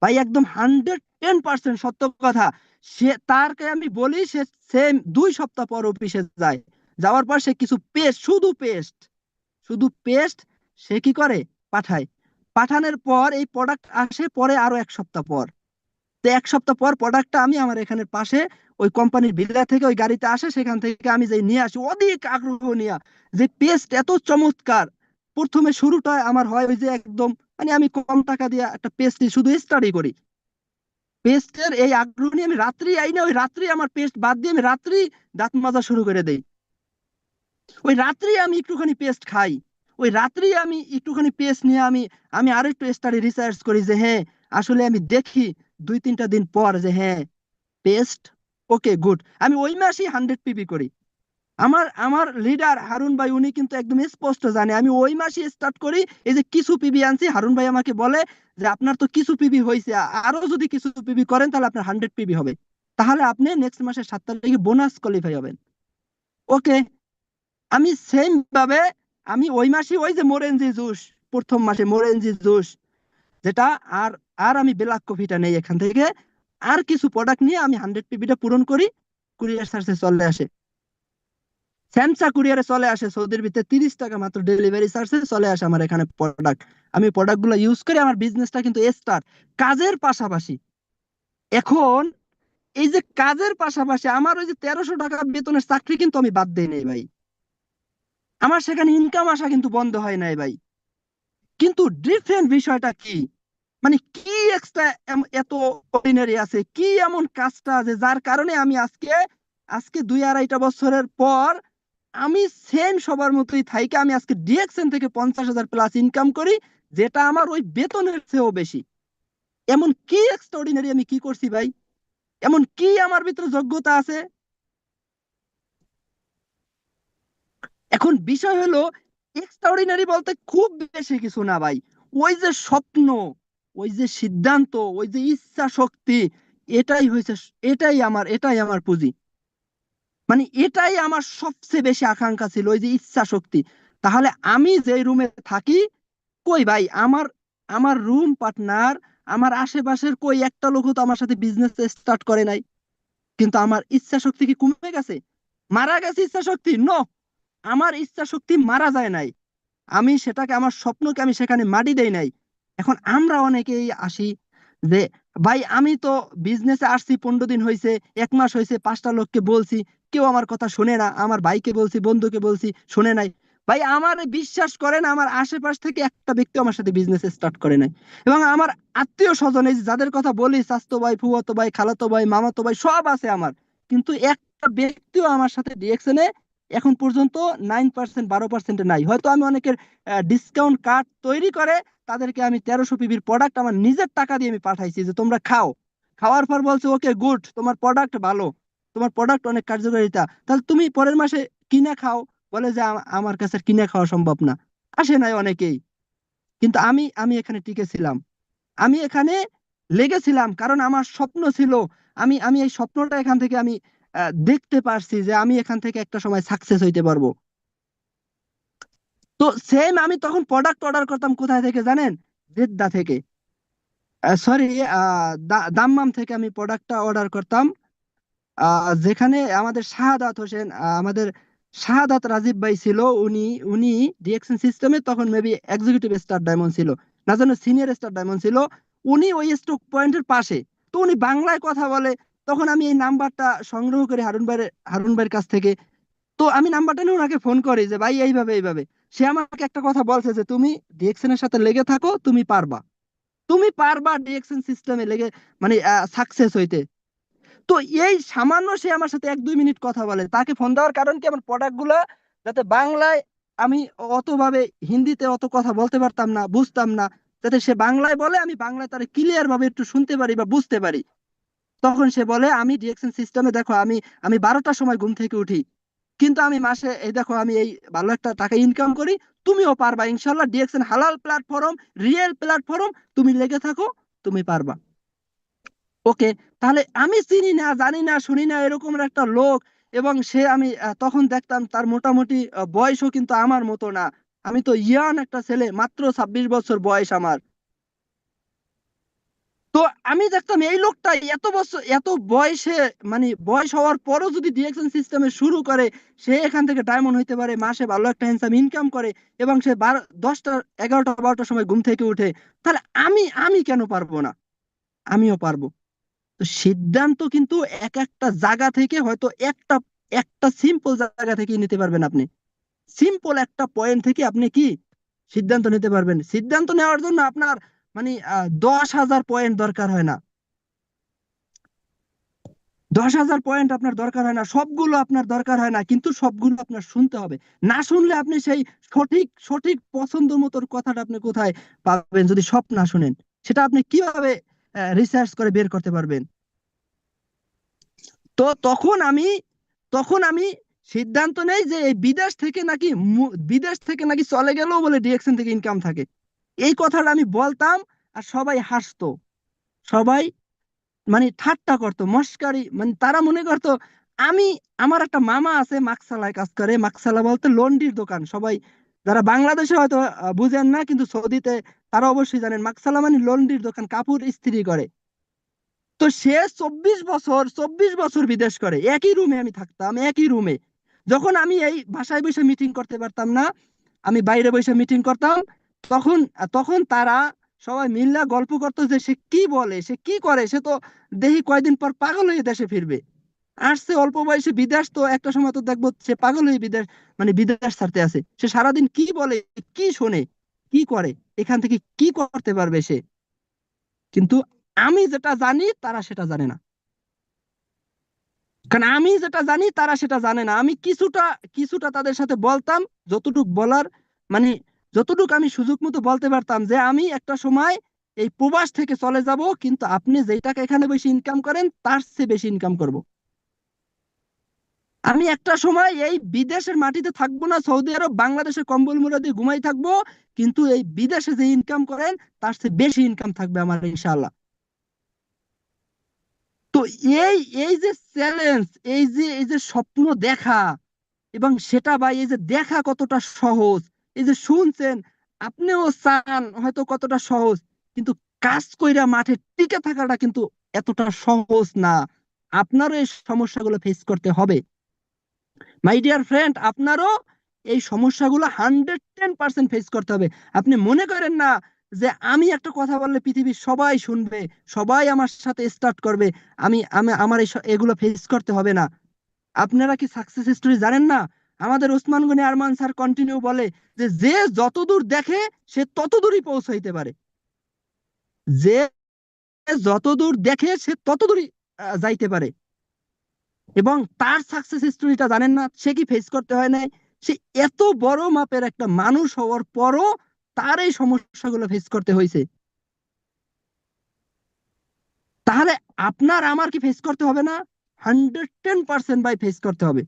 ভাই একদম 110% সত্য কথা। সে তারকে আমি বলি, সে সেম 2 সপ্তাহ পর অফিসে যায়, যাওয়ার পর সে কিছু পেস্ট, শুধু পেস্ট, শুধু পেস্ট সে কি করে, পাঠায়। পাঠানোর পর এই প্রোডাক্ট আসে পরে আরো 1 সপ্তাহ পর। তো 1 সপ্তাহ পর প্রোডাক্টটা আমি আমার এখানের পাশে ওই কোম্পানির বিল্ডার থেকে ওই গাড়িতে আসে, সেখান থেকে আমি যে নিয়ে আসি অধিক আগ্রহ নিয়ে, যে পেস্ট এত চমৎকার। প্রথমে শুরুটা আমার হয় ওই যে একদম, মানে আমি কম টাকা দিয়ে একটা পেস্ট শুধু স্টাডি করি, পেস্টের এই আগ্রহ নিয়ে আমি রাত্রি আই না, ওই রাত্রি আমার পেস্ট বাদ দিয়ে আমি রাত্রি দাঁত মাজা শুরু করে দেই, ওই রাত্রি আমি একটুখানি পেস্ট খাই, ওই রাত্রি আমি একটুখানি পেস্ট নিয়ে আমি আমি আরো একটু স্টাডি রিসার্চ করি যে হ্যাঁ, আসলে আমি দেখি 2-3টা দিন পর যে হ্যাঁ পেস্ট ওকে গুড, আমি ওই মাসেই 100 পিবি করি। আমার আমার লিডার হারুন ভাই উনি কিন্তু একদম স্পষ্ট জানে আমি ওই মাসে স্টার্ট করি। এই যে কিছু পিবি আনছি, হারুন ভাই আমাকে বলে যে আপনার তো কিছু পিবি হয়েছে, আরো যদি কিছু পিবি করেন তাহলে আপনার 100 পিবি হবে, তাহলে আপনি নেক্সট মাসের 7 তারিখে বোনাস কোয়ালিফাই হবেন। ওকে, আমি সেম ভাবে আমি ওই মাসে ওই যে মোরেনজি জুস, প্রথম মাসে মোরেনজি জুস যেটা, আর আর আমি ব্ল্যাক কফিটা নেই এখান থেকে, আর কিছু প্রোডাক্ট নিয়ে আমি 100 পিবিটা পূরণ করি, কুরিয়ার সার্ভিসে চলে আসে, স্যামসা কুরিয়ারে চলে আসে, সৌদির ভিতরে 30 টাকা মাত্র ডেলিভারি চার্জে চলে আসে আমার এখানে প্রোডাক্ট। আমি প্রোডাক্ট গুলো ইউজ করি, আমার বিজনেসটা কিন্তু স্টার কাজের পাশাপাশি। এখন এই যে কাজের পাশাপাশি আমার ওই যে 1300 টাকা বেতনের চাকরি কিন্তু আমি বাদ দেই নাই ভাই, আমার সেখানে ইনকাম আসা কিন্তু বন্ধ হয় নাই ভাই। কিন্তু ডিফারেন্ট বিষয়টা কি, মানে কি এক্সট্রা এত অর্ডিনারি আছে, কি এমন কাজটা আছে যার কারণে আমি আজকে আজকে 2-2.5 বছরের পর আমি সেম সবার মতোই থাইকে আমি আজকে ডিএক্সএন থেকে 50,000 প্লাস ইনকাম করি, যেটা আমার ওই বেতনের চেয়েও বেশি। এমন কি এক্সট্রাঅর্ডিনারি আমি কি করছি ভাই, এমন কি আমার ভিতরে যোগ্যতা আছে। এখন বিষয় হলো এক্সট্রাঅর্ডিনারি বলতে খুব বেশি কিছু না ভাই, ওই যে স্বপ্ন, ওই যে সিদ্ধান্ত, ওই যে ইচ্ছা শক্তি, এটাই হয়েছে, এটাই আমার পুঁজি, মানে এটাই আমার সবচেয়ে বেশি আকাঙ্ক্ষা ছিল, ওই যে ইচ্ছা শক্তি। তাহলে আমি যে রুমে থাকি, কই ভাই আমার আমার রুম পার্টনার, আমার আশেপাশের কই একটা লোকও তো আমার সাথে বিজনেস স্টার্ট করে নাই, কিন্তু আমার ইচ্ছা শক্তি কি কমে গেছে, মারা গেছে ইচ্ছা শক্তি? নো, আমার ইচ্ছা শক্তি মারা যায় নাই, আমি সেটাকে আমার স্বপ্নকে আমি সেখানে মাটি দেই নাই। এখন আমরা অনেকেই আসি যে ভাই আমি তো বিজনেসে আসছি 15 দিন হয়েছে, 1 মাস হয়েছে, 5টা লোককে বলছি, কেউ আমার কথা শোনে না, আমার ভাইকে বলছি, বন্ধুকে বলছি, শোনে নাই। ভাই আমার বিশ্বাস করেন, আমার আশেপাশ থেকে একটা ব্যক্তি আমার সাথে বিজনেস স্টার্ট করে নাই, এবং আমার আত্মীয় স্বজন এই যে যাদের কথা বলি, চাচাতো ভাই, ফুফাতো ভাই, খালাতো ভাই, মামাতো ভাই সব আছে আমার, কিন্তু একটা ব্যক্তিও আমার সাথে ডিএক্সএনে এখন পর্যন্ত 9%, 12% নাই। হয়তো আমি অনেকের ডিসকাউন্ট কার্ড তৈরি করে তাদেরকে আমি 1300 পিবির প্রোডাক্ট আমার নিজের টাকা দিয়ে আমি পাঠাইছি যে তোমরা খাও, খাওয়ার পর বলছে ওকে গুড, তোমার প্রোডাক্ট ভালো, তোমার প্রোডাক্ট অনেক কার্যকারিতা, তাহলে তুমি পরের মাসে কিনে খাও। বলে যে আমার কাছে আর কিনে খাওয়া সম্ভব না, আসে নাই অনেকেই, কিন্তু আমি আমি এখানে টিকেছিলাম, আমি এখানে লেগেছিলাম, কারণ আমার স্বপ্ন ছিল, আমি আমি এই স্বপ্নটা এখান থেকে আমি দেখতে পারছি যে আমি এখান থেকে একটা সময় সাকসেস হইতে পারবো। তো সেম আমি তখন প্রোডাক্ট অর্ডার করতাম কোথায় থেকে জানেন, জেদ্দা থেকে, সরি, দাম্মাম থেকে আমি প্রোডাক্টটা অর্ডার করতাম। যেখানে আমাদের শাহাদাত হোসেন, আমাদের শাহাদাত রাজীব ভাই ছিল, উনি উনি ডিএক্সএন সিস্টেমে তখন মেবি এক্সিকিউটিভ স্টার ডায়মন্ড ছিল, না জানো সিনিয়র স্টার ডায়মন্ড ছিল, উনি ওই স্টক পয়েন্টের পাশে। তো উনি বাংলায় কথা বলে, তখন আমি এই নাম্বারটা সংগ্রহ করি হারুন ভাইয়ের কাছ থেকে। তো আমি নাম্বারটা নিয়ে ওনাকে ফোন করি যে ভাই এইভাবে এইভাবে, সে আমাকে একটা কথা বলছে যে তুমি ডিএক্সএন এর সাথে লেগে থাকো, তুমি পারবা ডিএক্সএন সিস্টেমে লেগে, মানে সাকসেস হইতে। তো এই সামান্য সে আমার সাথে 1-2 মিনিট কথা বলে, তাকে ফোন দেওয়ার কারণ কি, আমার প্রোডাক্ট গুলা যাতে বাংলায়, আমি অত ভাবে হিন্দিতে অত কথা বলতে পারতাম না, বুঝতাম না, যাতে সে বাংলায় বলে আমি বাংলায় তার ক্লিয়ার ভাবে একটু শুনতে পারি বা বুঝতে পারি। তখন সে বলে আমি ডিএকশন সিস্টেমে দেখো আমি আমি 12টার সময় ঘুম থেকে উঠি, কিন্তু আমি মাসে এই দেখো আমি এই ভালো একটা টাকা ইনকাম করি, তুমিও পারবা ইনশাল্লাহ, ডিএকশন হালাল প্ল্যাটফর্ম, রিয়েল প্ল্যাটফর্ম, তুমি লেগে থাকো, তুমি পারবা। ওকে, তাহলে আমি চিনি না জানি না শুনি না এরকম একটা লোক, এবং সে আমি তখন দেখতাম তার মোটামুটি বয়সও কিন্তু আমার মতো না, আমি তো ইয়ান একটা ছেলে, মাত্র 26 বছর বয়স আমার। তো আমি দেখতাম এই লোকটা এত বছর এত বয়সে, মানে বয়স হওয়ার পরও যদি ডিরেকশন সিস্টেমে শুরু করে, সে এখান থেকে ডায়মন্ড হইতে পারে, মাসে ভালো একটা হ্যান্ডসাম ইনকাম করে, এবং সে 10টা 11টা 12টার সময় ঘুম থেকে উঠে, তাহলে আমি আমি কেন পারবো না? আমিও পারবো। তো সিদ্ধান্ত কিন্তু এক একটা জায়গা থেকে, হয়তো একটা একটা সিম্পল জায়গা থেকে নিতে পারবেন আপনি, সিম্পল একটা পয়েন্ট থেকে আপনি কি সিদ্ধান্ত নিতে পারবেন। সিদ্ধান্ত নেওয়ার জন্য আপনার মানে 10,000 পয়েন্ট দরকার হয় না, 10,000 পয়েন্ট আপনার দরকার হয় না, সবগুলো আপনার দরকার হয় না, কিন্তু সবগুলো আপনার শুনতে হবে। না শুনলে আপনি সেই সঠিক সঠিক পছন্দ মতোর কথাটা আপনি কোথায় পাবেন যদি সব না শুনেন? সেটা আপনি কিভাবে রিসার্চ করে বের করতে পারবেন? তো তখন আমি সিদ্ধান্ত নেই যে এই বিদেশ থেকে নাকি চলে গেলেও বলে ডিরেকশন থেকে ইনকাম থাকে। এই কথাটা আমি বলতাম, আর সবাই হাসতো, সবাই মানে ঠাট্টা করতো, মস্কারি, মানে তারা মনে করতো আমি, আমার একটা মামা আছে মাকসালায় কাজ করে, মাকসালা বলতে লন্ডির দোকান, সবাই যারা বাংলাদেশে হয়তো বুঝেন না, কিন্তু সৌদিতে তারা অবশ্যই জানেন মাকসালা মানে লন্ডির দোকান, কাপড় ইস্ত্রি করে। তো সে 24 বছর বিদেশ করে, একই রুমে আমি থাকতাম, একই রুমে। যখন আমি এই বাসায় বসে মিটিং করতে পারতাম না, আমি বাইরে বসে মিটিং করতাম, তখন তখন তারা সবাই মিল্লা গল্প করতো যে সে কি বলে, সে কি করে, সে তো দেখি কয়দিন পর পাগল হয়ে দেশে ফিরবে, আসছে অল্প বয়সে বিদেশ, তো একটা সময় তো দেখবো সে পাগল হয়ে বিদেশ, মানে বিদেশ ছাড়তে আছে, সে সারাদিন কি বলে, কি শোনে, কি করে, এখান থেকে কি করতে পারবে সে? কিন্তু আমি যেটা জানি তারা সেটা জানে না, কারণ আমি যেটা জানি তারা সেটা জানে না। আমি কিছুটা কিছুটা তাদের সাথে বলতাম, যতটুক বলার, মানে যতটুক আমি সুযোগ মতো বলতে পারতাম যে আমি একটা সময় এই প্রবাস থেকে চলে যাব, কিন্তু আপনি যেই টাকা এখানে বেশি ইনকাম করেন তার চেয়ে বেশি ইনকাম করব। আমি একটা সময় এই বিদেশের মাটিতে থাকবো না, সৌদি আরব বাংলাদেশের কম্বল মুড়া দিয়ে ঘুমাই থাকবো, কিন্তু এই বিদেশে যে ইনকাম করেন তার চেয়ে বেশি ইনকাম থাকবে আমার ইনশাআল্লাহ। তো এই এই যে চ্যালেঞ্জ, এই যে স্বপ্ন দেখা, এবং সেটা ভাই এই যে দেখা কতটা সহজ, এই যে শুনছেন, আপনিও চান হয়তো কতটা সহজ, কিন্তু কাজ কইরা মাঠে টিকে থাকাটা কিন্তু এতটা সহজ না। আপনারও এই সমস্যাগুলো ফেস করতে হবে, মাই ডিয়ার ফ্রেন্ড, আপনারও এই সমস্যাগুলো 110% ফেস করতে হবে। আপনি মনে করেন না যে আমি একটা কথা বললে পৃথিবীর সবাই শুনবে, সবাই আমার সাথে স্টার্ট করবে, আমি আমি আমার এগুলো ফেস করতে হবে না। আপনারা কি সাকসেস স্টোরি জানেন না? আমাদের ওসমান গনি আরমান স্যার কন্টিনিউ বলে যে যে যতদূর দেখে সে ততদূরই পৌঁছাইতে পারে, যে যতদূর দেখে সে ততদূরই যাইতে পারে। এবং তার সাকসেস স্টোরিটা জানেন না, সে কি ফেস করতে হয় নাই? সে এত বড় মাপের একটা মানুষ হওয়ার পরও তার এই সমস্যাগুলো ফেস করতে হয়েছে। তাহলে আপনার আমার কি ফেস করতে হবে না? 110% বাই ফেস করতে হবে।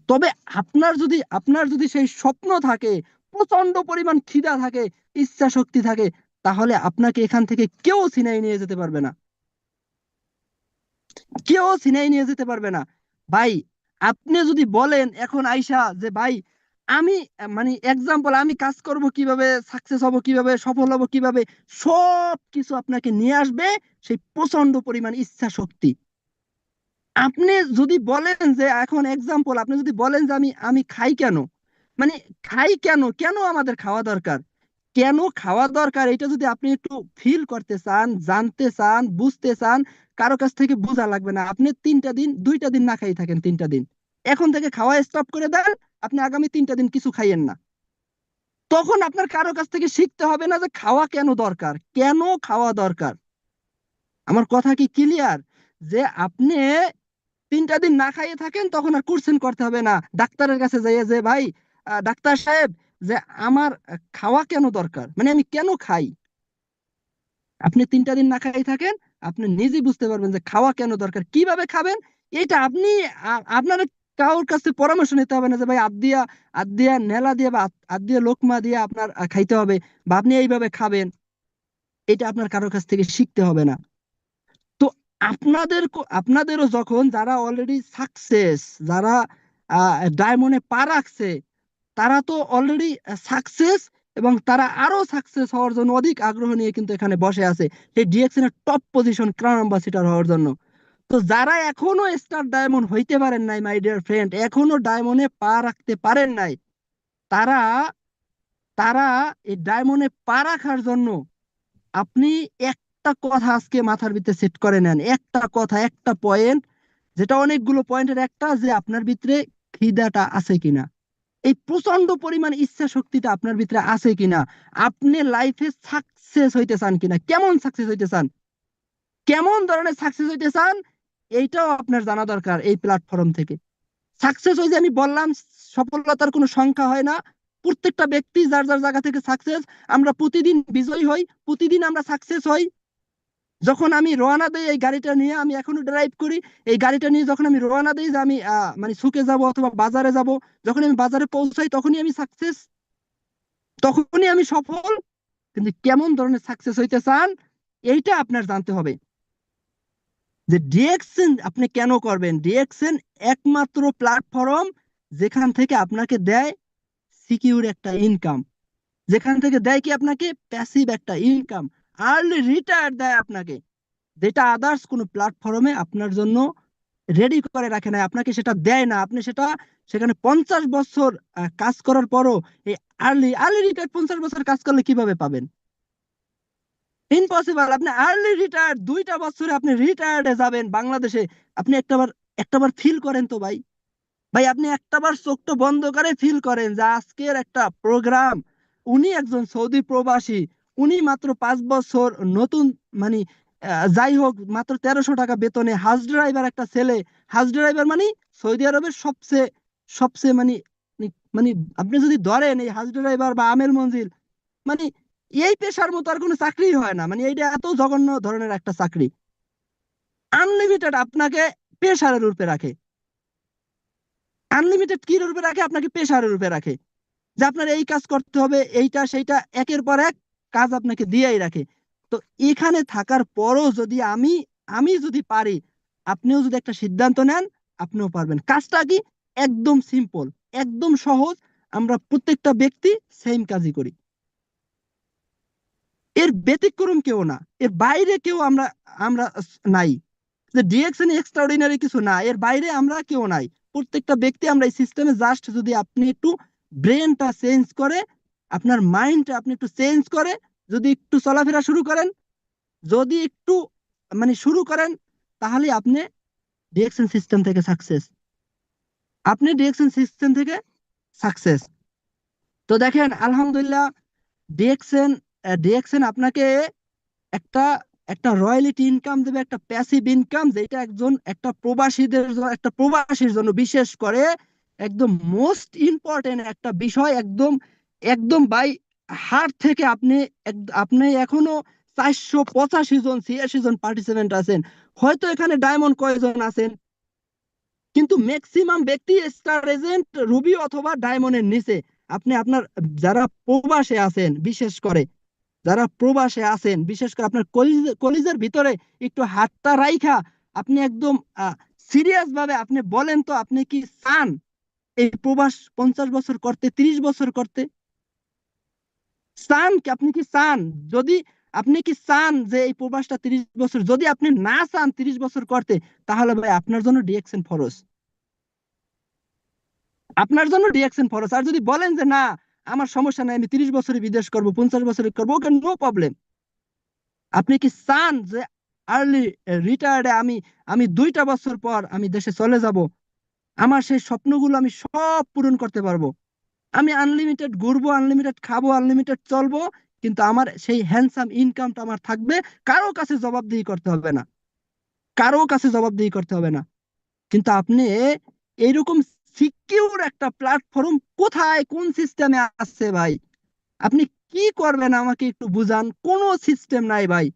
তবে আপনার যদি সেই স্বপ্ন থাকে, প্রচন্ড পরিমাণ খিদা থাকে, ইচ্ছা শক্তি থাকে, তাহলে আপনাকে এখান থেকে কেউ ছিনাই নিয়ে যেতে পারবে না, কেউ ছিনাই নিয়ে যেতে পারবে না। ভাই, আপনি যদি বলেন এখন আইসা যে ভাই আমি মানে এক্সাম্পল আমি কাজ করব কিভাবে, সাকসেস হব কিভাবে, সফল হব কিভাবে, সব কিছু আপনাকে নিয়ে আসবে সেই প্রচন্ড পরিমাণ ইচ্ছা শক্তি। আপনি যদি বলেন যে এখন এক্সাম্পল, আপনি যদি বলেন যে আমি আমি খাই কেন, মানে খাই কেন, কেন আমাদের খাওয়া দরকার, কেন খাওয়া দরকার, এটা যদি আপনি একটু ফিল করতে চান, জানতে চান, বুঝতে চান, কারো কাছ থেকে বোঝা লাগবে না। আপনি 3টা দিন 2টা দিন না খাই থাকেন, 3টা দিন এখন থেকে খাওয়া স্টপ করে দেন, আপনি আগামী 3টা দিন কিছু খাইয়েন না। তখন আপনার কারো কাছ থেকে শিখতে হবে না যে খাওয়া কেন দরকার, কেন খাওয়া দরকার। আমার কথা কি ক্লিয়ার? যে আপনি 3টা দিন না খাইয়ে থাকেন, তখন আর কোশ্চেন করতে হবে না ডাক্তারের কাছে যাইয়ে যে ভাই ডাক্তার সাহেব, যে আমার খাওয়া কেন দরকার, মানে আমি কেন খাই। আপনি 3টা দিন না খাই থাকেন, আপনি নিজেই বুঝতে পারবেন যে খাওয়া কেন দরকার, কিভাবে খাবেন। এটা আপনি আপনার কারোর কাছে পরামর্শ নিতে হবে না যে ভাই আদ দিয়া নেলা দিয়ে বা আদ দিয়ে লোকমা দিয়ে আপনার খাইতে হবে, বা আপনি এইভাবে খাবেন। এটা আপনার কারোর কাছ থেকে শিখতে হবে না। তো আপনাদেরও যখন যারা অলরেডি সাকসেস, যারা ডায়মন্ডে পা রাখছে, তারা তো অলরেডি সাকসেস, এবং তারা আরো সাকসেস হওয়ার জন্য অধিক আগ্রহ নিয়ে কিন্তু এখানে বসে আছে সেই ডিএক্সএন এর টপ পজিশন ক্রাউন অ্যাম্বাসিডর হওয়ার জন্য। তো যারা এখনো স্টার ডায়মন্ড হইতে পারেন নাই, মাই ডিয়ার ফ্রেন্ড, এখনো ডায়মন্ডে পা রাখতে পারেন নাই, তারা তারা এই ডায়মন্ডে পা রাখার জন্য আপনি একটা কথা আজকে মাথার ভিতরে সেট করে নেন, একটা কথা, একটা পয়েন্ট, যেটা অনেকগুলো পয়েন্টের একটা, যে আপনার ভিতরে খিদাটা আছে কিনা, এই প্রচন্ড পরিমাণ ইচ্ছা শক্তিটা আপনার ভিতরে আছে কিনা, আপনি লাইফে সাকসেস হইতে চান কিনা, কেমন সাকসেস হইতে চান, কেমন ধরনের সাকসেস হইতে চান, এইটাও আপনার জানা দরকার এই প্ল্যাটফর্ম থেকে। সাকসেস ওই যে আমি বললাম, সফলতার কোনো সংখ্যা হয় না। প্রত্যেকটা ব্যক্তি যার যার জায়গা থেকে সাকসেস। আমরা প্রতিদিন বিজয়ী হই, প্রতিদিন আমরা সাকসেস হই। যখন আমি রওনা দেই এই গাড়িটা নিয়ে, আমি এখনো ড্রাইভ করি, এই গাড়িটা নিয়ে যখন আমি রওনা দেই যে আমি মানে সুকে যাব অথবা বাজারে যাব, যখন আমি বাজারে পৌঁছাই তখনই আমি সাকসেস, তখনই আমি সফল। কিন্তু কেমন ধরনের সাকসেস হইতে চান, এইটা আপনার জানতে হবে। যে ডিএক্সএন আপনি কেন করবেন, ডিএক্সএন একমাত্র প্ল্যাটফর্ম যেখান থেকে আপনাকে দেয় সিকিউর একটা ইনকাম, যেখান থেকে দেয় কি আপনাকে প্যাসিভ একটা ইনকাম, আর্লি রিটায়ার দেয় আপনাকে, যেটা আদার্স কোনো প্ল্যাটফর্মে আপনার জন্য রেডি করে রাখে না, আপনাকে সেটা দেয় না। আপনি সেটা সেখানে 50 বছর কাজ করার পরও এই আর্লি আর্লি রিটায়ার 50 বছর কাজ করলে কিভাবে পাবেন? ইম্পসিবল। আপনি আর্লি রিটায়ার 2টা বছরে আপনি রিটায়ার্ডে যাবেন বাংলাদেশে। আপনি একটাবার একটাবার ফিল করেন তো ভাই, ভাই আপনি একটাবার চোখটা বন্ধ করে ফিল করেন যে আজকের একটা প্রোগ্রাম, উনি একজন সৌদি প্রবাসী, উনি মাত্র 5 বছর নতুন, মানে যাই হোক মাত্র 1300 টাকা বেতনে হাজ ড্রাইভার একটা ছেলে। হাজ ড্রাইভার মানে সৌদি আরবের সবচেয়ে সবচেয়ে মানে মানে আপনি যদি ধরেন এই হাজ ড্রাইভার বা আমেল মঞ্জিল, মানে এই পেশার মতো আর কোনো চাকরি হয় না, মানে এইটা এত জঘন্য ধরনের একটা চাকরি। আনলিমিটেড আপনাকে পেশারের রূপে রাখে, আনলিমিটেড কি রূপে রাখে, আপনাকে পেশারের রূপে রাখে, যে আপনার এই কাজ করতে হবে, এইটা সেইটা একের পর এক কাজ আপনাকে দিয়েই রাখে। তো এখানে থাকার পরও যদি আমি আমি যদি পারি, আপনিও যদি একটা সিদ্ধান্ত নেন, আপনিও পারবেন। কাজটা কি? একদম সিম্পল, একদম সহজ। আমরা প্রত্যেকটা ব্যক্তি সেম কাজই করি, এর ব্যতিক্রম কেউ না, এর বাইরে কেউ আমরা আমরা নাই। যে ডিএক্সএন এক্সট্রাঅর্ডিনারি কিছু না, এর বাইরে আমরা কেউ নাই। প্রত্যেকটা ব্যক্তি আমরা এই সিস্টেমে জাস্ট যদি আপনি একটু ব্রেনটা চেঞ্জ করে, আপনার মাইন্ডটা আপনি একটু চেঞ্জ করে, যদি একটু চলাফেরা শুরু করেন, যদি একটু মানে শুরু করেন, তাহলে আপনি ডিএক্সএন সিস্টেম থেকে সাকসেস, আপনি ডিএক্সএন সিস্টেম থেকে সাকসেস। তো দেখেন আলহামদুলিল্লাহ, ডিএক্সএন ডিএক্সএন আপনাকে একটা একটা রয়্যালিটি ইনকাম দেবে, একটা প্যাসিভ ইনকাম, যেটা একটা একটা প্রবাসীর জন্য বিশেষ করে একদম মোস্ট ইম্পর্টেন্ট একটা বিষয়। একদম একদম বাই হার্ট থেকে আপনি আপনি এখনো 485 জন 86 জন পার্টিসিপেন্ট আছেন। হয়তো এখানে ডায়মন্ড কয়জন আছেন, কিন্তু ম্যাক্সিমাম ব্যক্তি স্টার এজেন্ট, রুবি অথবা ডায়মন্ডের নিচে। আপনি আপনার যারা প্রবাসে আছেন, বিশেষ করে যারা প্রবাসে আছেন, বিশেষ করে আপনার কলিজের ভিতরে একটু হাতটা রাইখা আপনি একদম সিরিয়াস ভাবে আপনি বলেন তো, আপনি কি চান এই প্রবাস 50 বছর করতে, 30 বছর করতে? চান কি? আপনি কি চান? যদি আপনি কি চান যে এই প্রবাসটা 30 বছর, যদি আপনি না চান 30 বছর করতে, তাহলে ভাই আপনার জন্য ডিএক্সএন ফরজ, আপনার জন্য ডিএক্সএন ফরজ। আর যদি বলেন যে না, আমার সমস্যা নাই, আমি 30 বছরে বিদেশ করবো, 50 বছরে করবো, ওকে, নো প্রবলেম। আপনি কি চান যে আর্লি রিটায়ার্ডে আমি আমি 2টা বছর পর আমি দেশে চলে যাব, আমার সেই স্বপ্নগুলো আমি সব পূরণ করতে পারবো, আমি আনলিমিটেড ঘুরবো, আনলিমিটেড খাবো, আনলিমিটেড চলবো, কিন্তু আমার সেই হ্যান্ডসাম ইনকামটা আমার থাকবে, কারো কাছে জবাবদিহি করতে হবে না, কারো কাছে জবাবদিহি করতে হবে না। কিন্তু আপনি এইরকম সিকিউর একটা প্ল্যাটফর্ম কোথায়, কোন সিস্টেমে আছে ভাই? আপনি কি করবেন আমাকে একটু বুঝান। কোনো সিস্টেম নাই ভাই।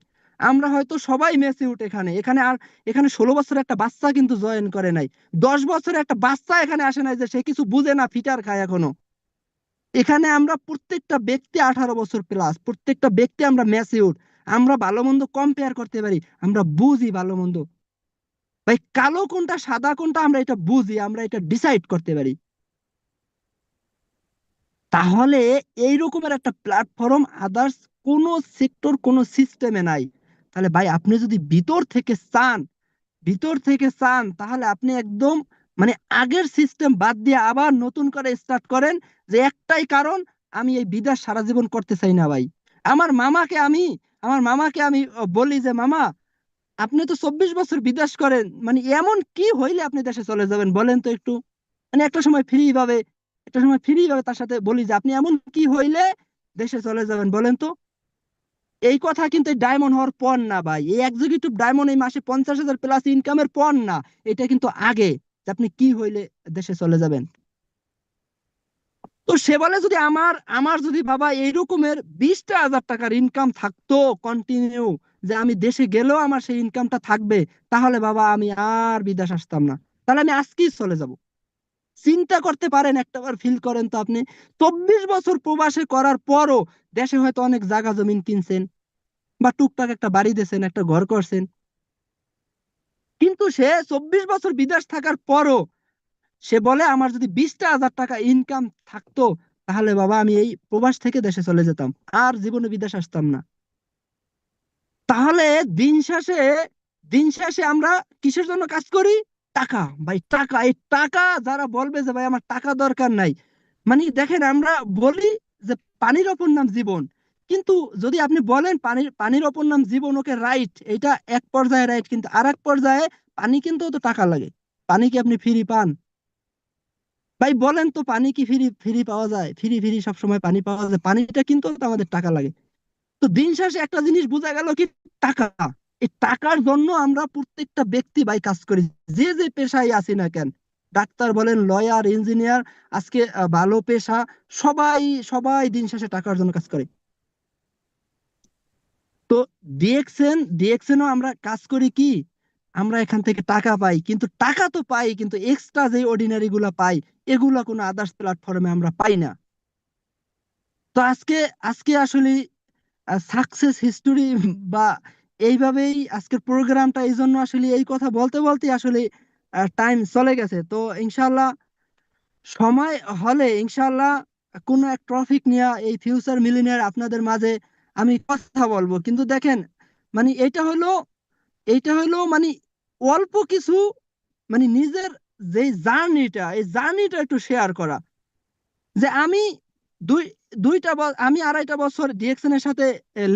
আমরা হয়তো সবাই ম্যাচিউরড এখানে এখানে আর এখানে 16 বছরের একটা বাচ্চা কিন্তু জয়েন করে নাই, 10 বছরের একটা বাচ্চা এখানে আসে নাই যে সে কিছু বুঝে না, ফিটার খায় এখনো। এখানে আমরা প্রত্যেকটা ব্যক্তি 18 বছর প্লাস, প্রত্যেকটা ব্যক্তি আমরা ম্যাচিউরড। আমরা ভালো মন্দ কম্পেয়ার করতে পারি, আমরা বুঝি ভালো মন্দ। ভাই কালো কোনটা সাদা কোনটা আমরা এটা বুঝি, আমরা এটা ডিসাইড করতে পারি। তাহলে এই রকমের একটা প্ল্যাটফর্ম আদার্স কোন সেক্টর কোন সিস্টেমে নাই। তাহলে ভাই আপনি যদি ভিতর থেকে চান তাহলে আপনি একদম মানে আগের সিস্টেম বাদ দিয়ে আবার নতুন করে স্টার্ট করেন। যে একটাই কারণ, আমি এই বিদেশ সারা জীবন করতে চাই না ভাই। আমার মামাকে আমি আমার মামাকে আমি বলি যে মামা, আপনি তো 24 বছর বিদেশ করেন, মানে এমন কি হইলে আপনি দেশে চলে যাবেন বলেন তো একটু। মানে একটা সময় ফ্রি ভাবে তার সাথে বলি যে আপনি এমন কি হইলে দেশে চলে যাবেন বলেন তো। এই কথা কিন্তু ডায়মন্ড হওয়ার পর না ভাই, এই এক্সিকিউটিভ ডায়মন্ড এই মাসে 50,000 প্লাস ইনকামের পর না, এটা কিন্তু আগে, যে আপনি কি হইলে দেশে চলে যাবেন। তো সে বলে যদি আমার আমার যদি বাবা এই রকমের 20টা হাজার টাকার ইনকাম থাকতো কন্টিনিউ, যে আমি দেশে গেলেও আমার সেই ইনকামটা থাকবে, তাহলে বাবা আমি আর বিদেশ আসতাম না, তাহলে আমি আজকেই চলে যাব। চিন্তা করতে পারেন, একটাবার ফিল করেন তো আপনি, 24 বছর প্রবাসে করার পরও দেশে হয়তো অনেক জায়গা জমিন কিনছেন বা টুকটাক একটা বাড়ি দিয়েছেন, একটা ঘর করছেন, কিন্তু সে 24 বছর বিদেশ থাকার পরও সে বলে আমার যদি 20টা হাজার টাকা ইনকাম থাকতো, তাহলে বাবা আমি এই প্রবাস থেকে দেশে চলে যেতাম, আর জীবনে বিদেশ আসতাম না। তাহলে দিন শেষে দিন শেষে আমরা কিসের জন্য কাজ করি? টাকা, ভাই টাকা। এই টাকা যারা বলবে যে ভাই আমার টাকা দরকার নাই, মানে দেখেন আমরা বলি যে পানির অপর নাম জীবন, কিন্তু যদি আপনি বলেন পানির পানির অপর নাম জীবন, ওকে রাইট, এটা এক পর্যায়ে রাইট, কিন্তু আর এক পর্যায়ে পানি কিন্তু তো টাকা লাগে। পানি কি আপনি ফ্রি পান? ভাই বলেন তো, পানি কি ফ্রি ফ্রি পাওয়া যায়? ফ্রি ফ্রি সবসময় পানি পাওয়া যায়? পানিটা কিন্তু তো আমাদের টাকা লাগে। তো দিন শেষে একটা জিনিস বোঝা গেল কি, টাকা। এই টাকার জন্য আমরা প্রত্যেকটা ব্যক্তি ভাই কাজ করি, যে যে পেশায় আছি না কেন, ডাক্তার বলেন, লয়ার, ইঞ্জিনিয়ার, আজকে ভালো পেশা, সবাই সবাই দিন শেষে টাকার জন্য কাজ করে। তো ডিএক্সএনও আমরা কাজ করি কি, আমরা এখান থেকে টাকা পাই, কিন্তু টাকা তো পাই, কিন্তু এক্সট্রা যে অর্ডিনারি গুলা পাই, এগুলা কোনো আদার্স প্ল্যাটফর্মে আমরা পাই না। তো আজকে আজকে আসলে সাকসেস হিস্টোরি বা এইভাবেই আজকের প্রোগ্রামটা, এই জন্য আসলে এই কথা বলতে বলতে আসলে টাইম চলে গেছে। তো ইনশাল্লাহ সময় হলে ইনশাল্লাহ কোনো এক টপিক নিয়ে এই ফিউচার মিলিনিয়ার আপনাদের মাঝে আমি কথা বলবো। কিন্তু দেখেন, মানে এটা হলো মানে অল্প কিছু, মানে নিজের যে জার্নিটা, এই জার্নিটা একটু শেয়ার করা। যে আমি দুই আমি 2.5 বছর ডিএকশন এর সাথে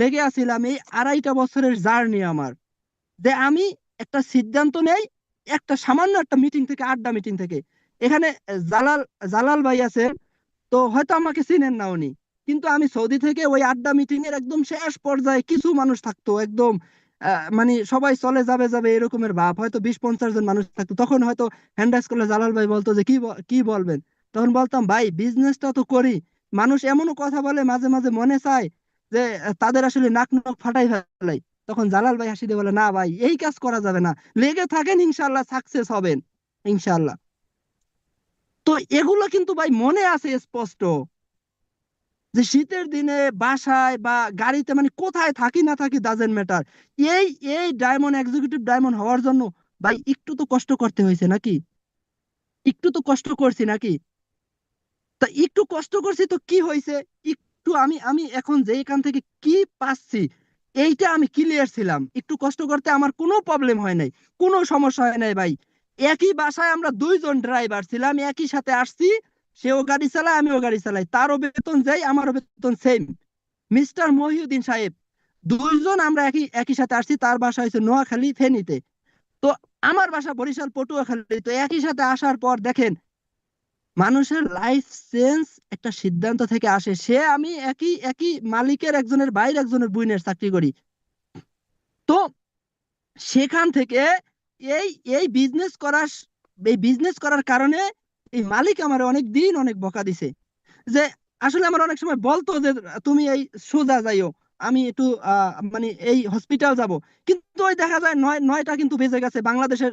লেগে আছিলাম, এই 2.5 বছরের জার্নি আমার, যে আমি একটা সিদ্ধান্ত নেই একটা সামান্য একটা মিটিং থেকে, আড্ডা মিটিং থেকে। এখানে জালাল জালাল ভাই আছেন, তো হয়তো আমাকে চিনেন না উনি, কিন্তু আমি সৌদি থেকে ওই আড্ডা মিটিং এর একদম শেষ পর্যায়ে কিছু মানুষ থাকতো একদম, মানে সবাই চলে যাবে যাবে এরকমের ভাব, হয়তো 20-50 জন মানুষ থাকতো, তখন হয়তো হ্যান্ডাইজ করলে জালাল ভাই বলতো যে কি বলবেন। তখন বলতাম ভাই বিজনেসটা তো করি, মানুষ এমনও কথা বলে মাঝে মাঝে মনে চায় যে তাদের আসলে নাক নক ফাটাই ফেলাই। তখন জালাল ভাই হাসি দিয়ে বলে, না ভাই এই কাজ করা যাবে না, লেগে থাকেন ইনশাল্লাহ সাকসেস হবেন ইনশাল্লাহ। তো এগুলো কিন্তু ভাই মনে আছে স্পষ্ট, যে শীতের দিনে বাসায় বা গাড়িতে, মানে কোথায় থাকি না থাকি ডাজেন্ট ম্যাটার, এই এই ডায়মন্ড এক্সিকিউটিভ ডায়মন্ড হওয়ার জন্য ভাই একটু তো কষ্ট করতে হয়েছে নাকি? একটু তো কষ্ট করছি নাকি? তা একটু কষ্ট করছি তো কি হয়েছে? একটু আমি আমি এখন যে এখান থেকে কি পাচ্ছি, এইটা আমি ক্লিয়ার ছিলাম, একটু কষ্ট করতে আমার কোনো প্রবলেম হয় নাই, কোনো সমস্যা হয় নাই ভাই। একই বাসায় আমরা দুইজন ড্রাইভার ছিলাম, একই সাথে আসছি, সেও গাড়ি চালায় আমিও গাড়ি চালাই, তারও বেতন যাই আমারও বেতন সেম। মিস্টার মহিউদ্দিন সাহেব, দুইজন আমরা একই একই সাথে আসছি, তার বাসা হয়েছে নোয়াখালী ফেনীতে, তো আমার বাসা বরিশাল পটুয়াখালী। তো একই সাথে আসার পর দেখেন, মানুষের লাইফ চেঞ্জ একটা সিদ্ধান্ত থেকে আসে। সে আমি একই একই মালিকের একজনের বাইরে একজনের বুইনের চাকরি করি। তো সেখান থেকে এই এই বিজনেস করার কারণে এই মালিক আমার অনেক দিন অনেক বকা দিছে, যে আসলে আমার অনেক সময় বলতো যে তুমি এই সোজা যাইও, আমি একটু মানে এই হসপিটাল যাব, কিন্তু ওই দেখা যায় নয়টা কিন্তু বেজে গেছে, বাংলাদেশের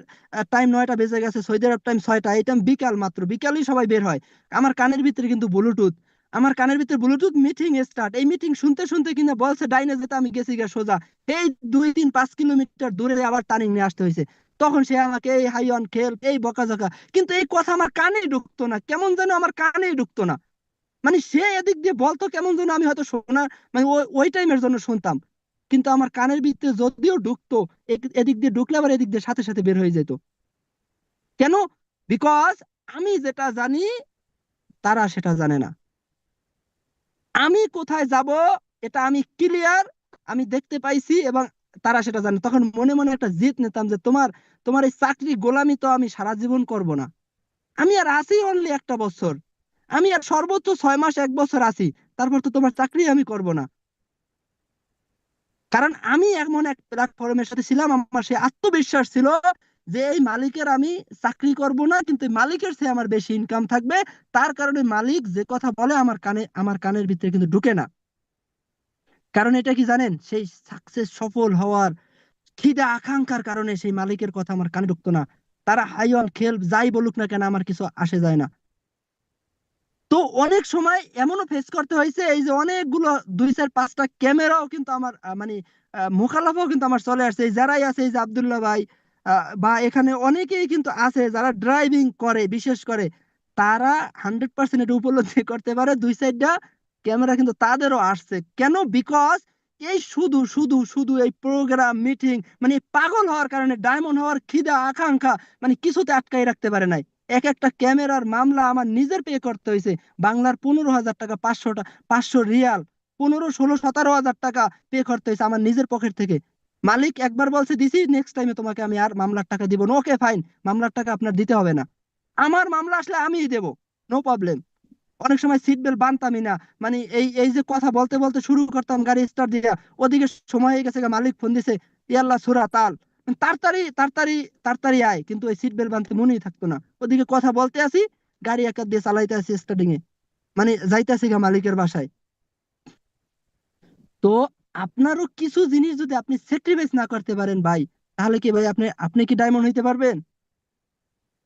টাইম 9টা বেজে গেছে, সৌদি আরব টাইম 6টা, এই টাইম বিকাল, মাত্র বিকালই সবাই বের হয়। আমার কানের ভিতরে কিন্তু ব্লুটুথ, আমার কানের ভিতরে ব্লুটুথ, মিটিং স্টার্ট, এই মিটিং শুনতে শুনতে কিনা বলছে ডাইনে যেতে, আমি গেছি গা সোজা এই 2-3-5 কিলোমিটার দূরে আবার টার্নিং নিয়ে আসতে হয়েছে। তখন সে আমাকে এই হাই অন খেল, এই বকাঝকা, কিন্তু এই কথা আমার কানেই ঢুকতো না, কেমন যেন আমার কানেই ঢুকতো না। মানে সে এদিক দিয়ে বলতো কেমন যেন আমি হয়তো শোনা, মানে ওই টাইমের জন্য শুনতাম, কিন্তু আমার কানের ভিতরে যদিও ঢুকতো, এদিক দিয়ে ঢুকলে আবার এদিক দিয়ে সাথে সাথে বের হয়ে যেত। কেন? বিকজ আমি যেটা জানি তারা সেটা জানে না। আমি কোথায় যাব এটা আমি ক্লিয়ার, আমি দেখতে পাইছি, এবং তারা সেটা জানে। তখন মনে মনে একটা জিদ নিতাম যে তোমার তোমার এই চাকরি গোলামি তো আমি সারা জীবন করব না। আমি আর আছি অনলি একটা বছর, আমি আর সর্বোচ্চ 6 মাস 1 বছর আছি, তারপর তো তোমার চাকরি আমি করব না। কারণ আমি এমন এক প্ল্যাটফর্মের সাথে ছিলাম, আমার সে আত্মবিশ্বাস ছিল যে এই মালিকের আমি চাকরি করব না, কিন্তু এই মালিকের সে আমার বেশি ইনকাম থাকবে। তার কারণে মালিক যে কথা বলে আমার কানের ভিতরে কিন্তু ঢুকে না। কারণ এটা কি জানেন, সেই সাকসেস সফল হওয়ার খিদে আকাঙ্ক্ষার কারণে সেই মালিকের কথা আমার কানে ঢুকতো না। তারা হাই অন খেল যাই বলুক না কেন, আমার কিছু আসে যায় না। তো অনেক সময় এমনও ফেস করতে হয়েছে, এই যে অনেকগুলো 2-4-5টা ক্যামেরাও কিন্তু আমার মানে মুখালাফাও কিন্তু আমার চলে আসছে। এই যারাই আছে, এই যে আব্দুল্লাহ ভাই বা এখানে অনেকেই কিন্তু আছে যারা ড্রাইভিং করে, বিশেষ করে তারা 100% এটা উপলব্ধি করতে পারে, 2 সাইডটা ক্যামেরা কিন্তু তাদেরও আসছে। কেন? বিকজ এই শুধু শুধু শুধু এই প্রোগ্রাম মিটিং, মানে পাগল হওয়ার কারণে, ডায়মন্ড হওয়ার খিদা আকাঙ্ক্ষা, মানে কিছুতে আটকাই রাখতে পারে নাই। এক একটা ক্যামেরার মামলা আমার নিজের পে করতে হয়েছে। বাংলার 15,000 টাকা, 500 রিয়াল, 15, 16, 17 হাজার টাকা পে করতে হয়েছে আমার নিজের পকেট থেকে। মালিক একবার বলছে দিছি, নেক্সট টাইমে তোমাকে আমি আর মামলার টাকা দিব না। ওকে ফাইন, মামলার টাকা আপনার দিতে হবে না, আমার মামলা আসলে আমিই দেবো, নো প্রবলেম। অনেক সময় সিট বেল্ট বানতামই না, মানে এই এই যে কথা বলতে বলতে শুরু করতাম গাড়ি স্টার্ট দিয়া, ওদিকে সময় হয়ে গেছে গা, মালিক ফোন দিছে, ইয়াল্লা সুরা তাল, মানে তাড়াতাড়ি তাড়াতাড়ি তাড়াতাড়ি আয়, কিন্তু ওই সিট বেল্ট বানতে মনেই থাকতো না। ওদিকে কথা বলতে আসি, গাড়ি একা দিয়ে চালাইতে আসি স্টার্টিং এ, মানে যাইতে আসি গা মালিকের বাসায়। তো আপনারও কিছু জিনিস যদি আপনি স্যাক্রিফাইস না করতে পারেন ভাই, তাহলে কি ভাই আপনি আপনি কি ডায়মন্ড হইতে পারবেন?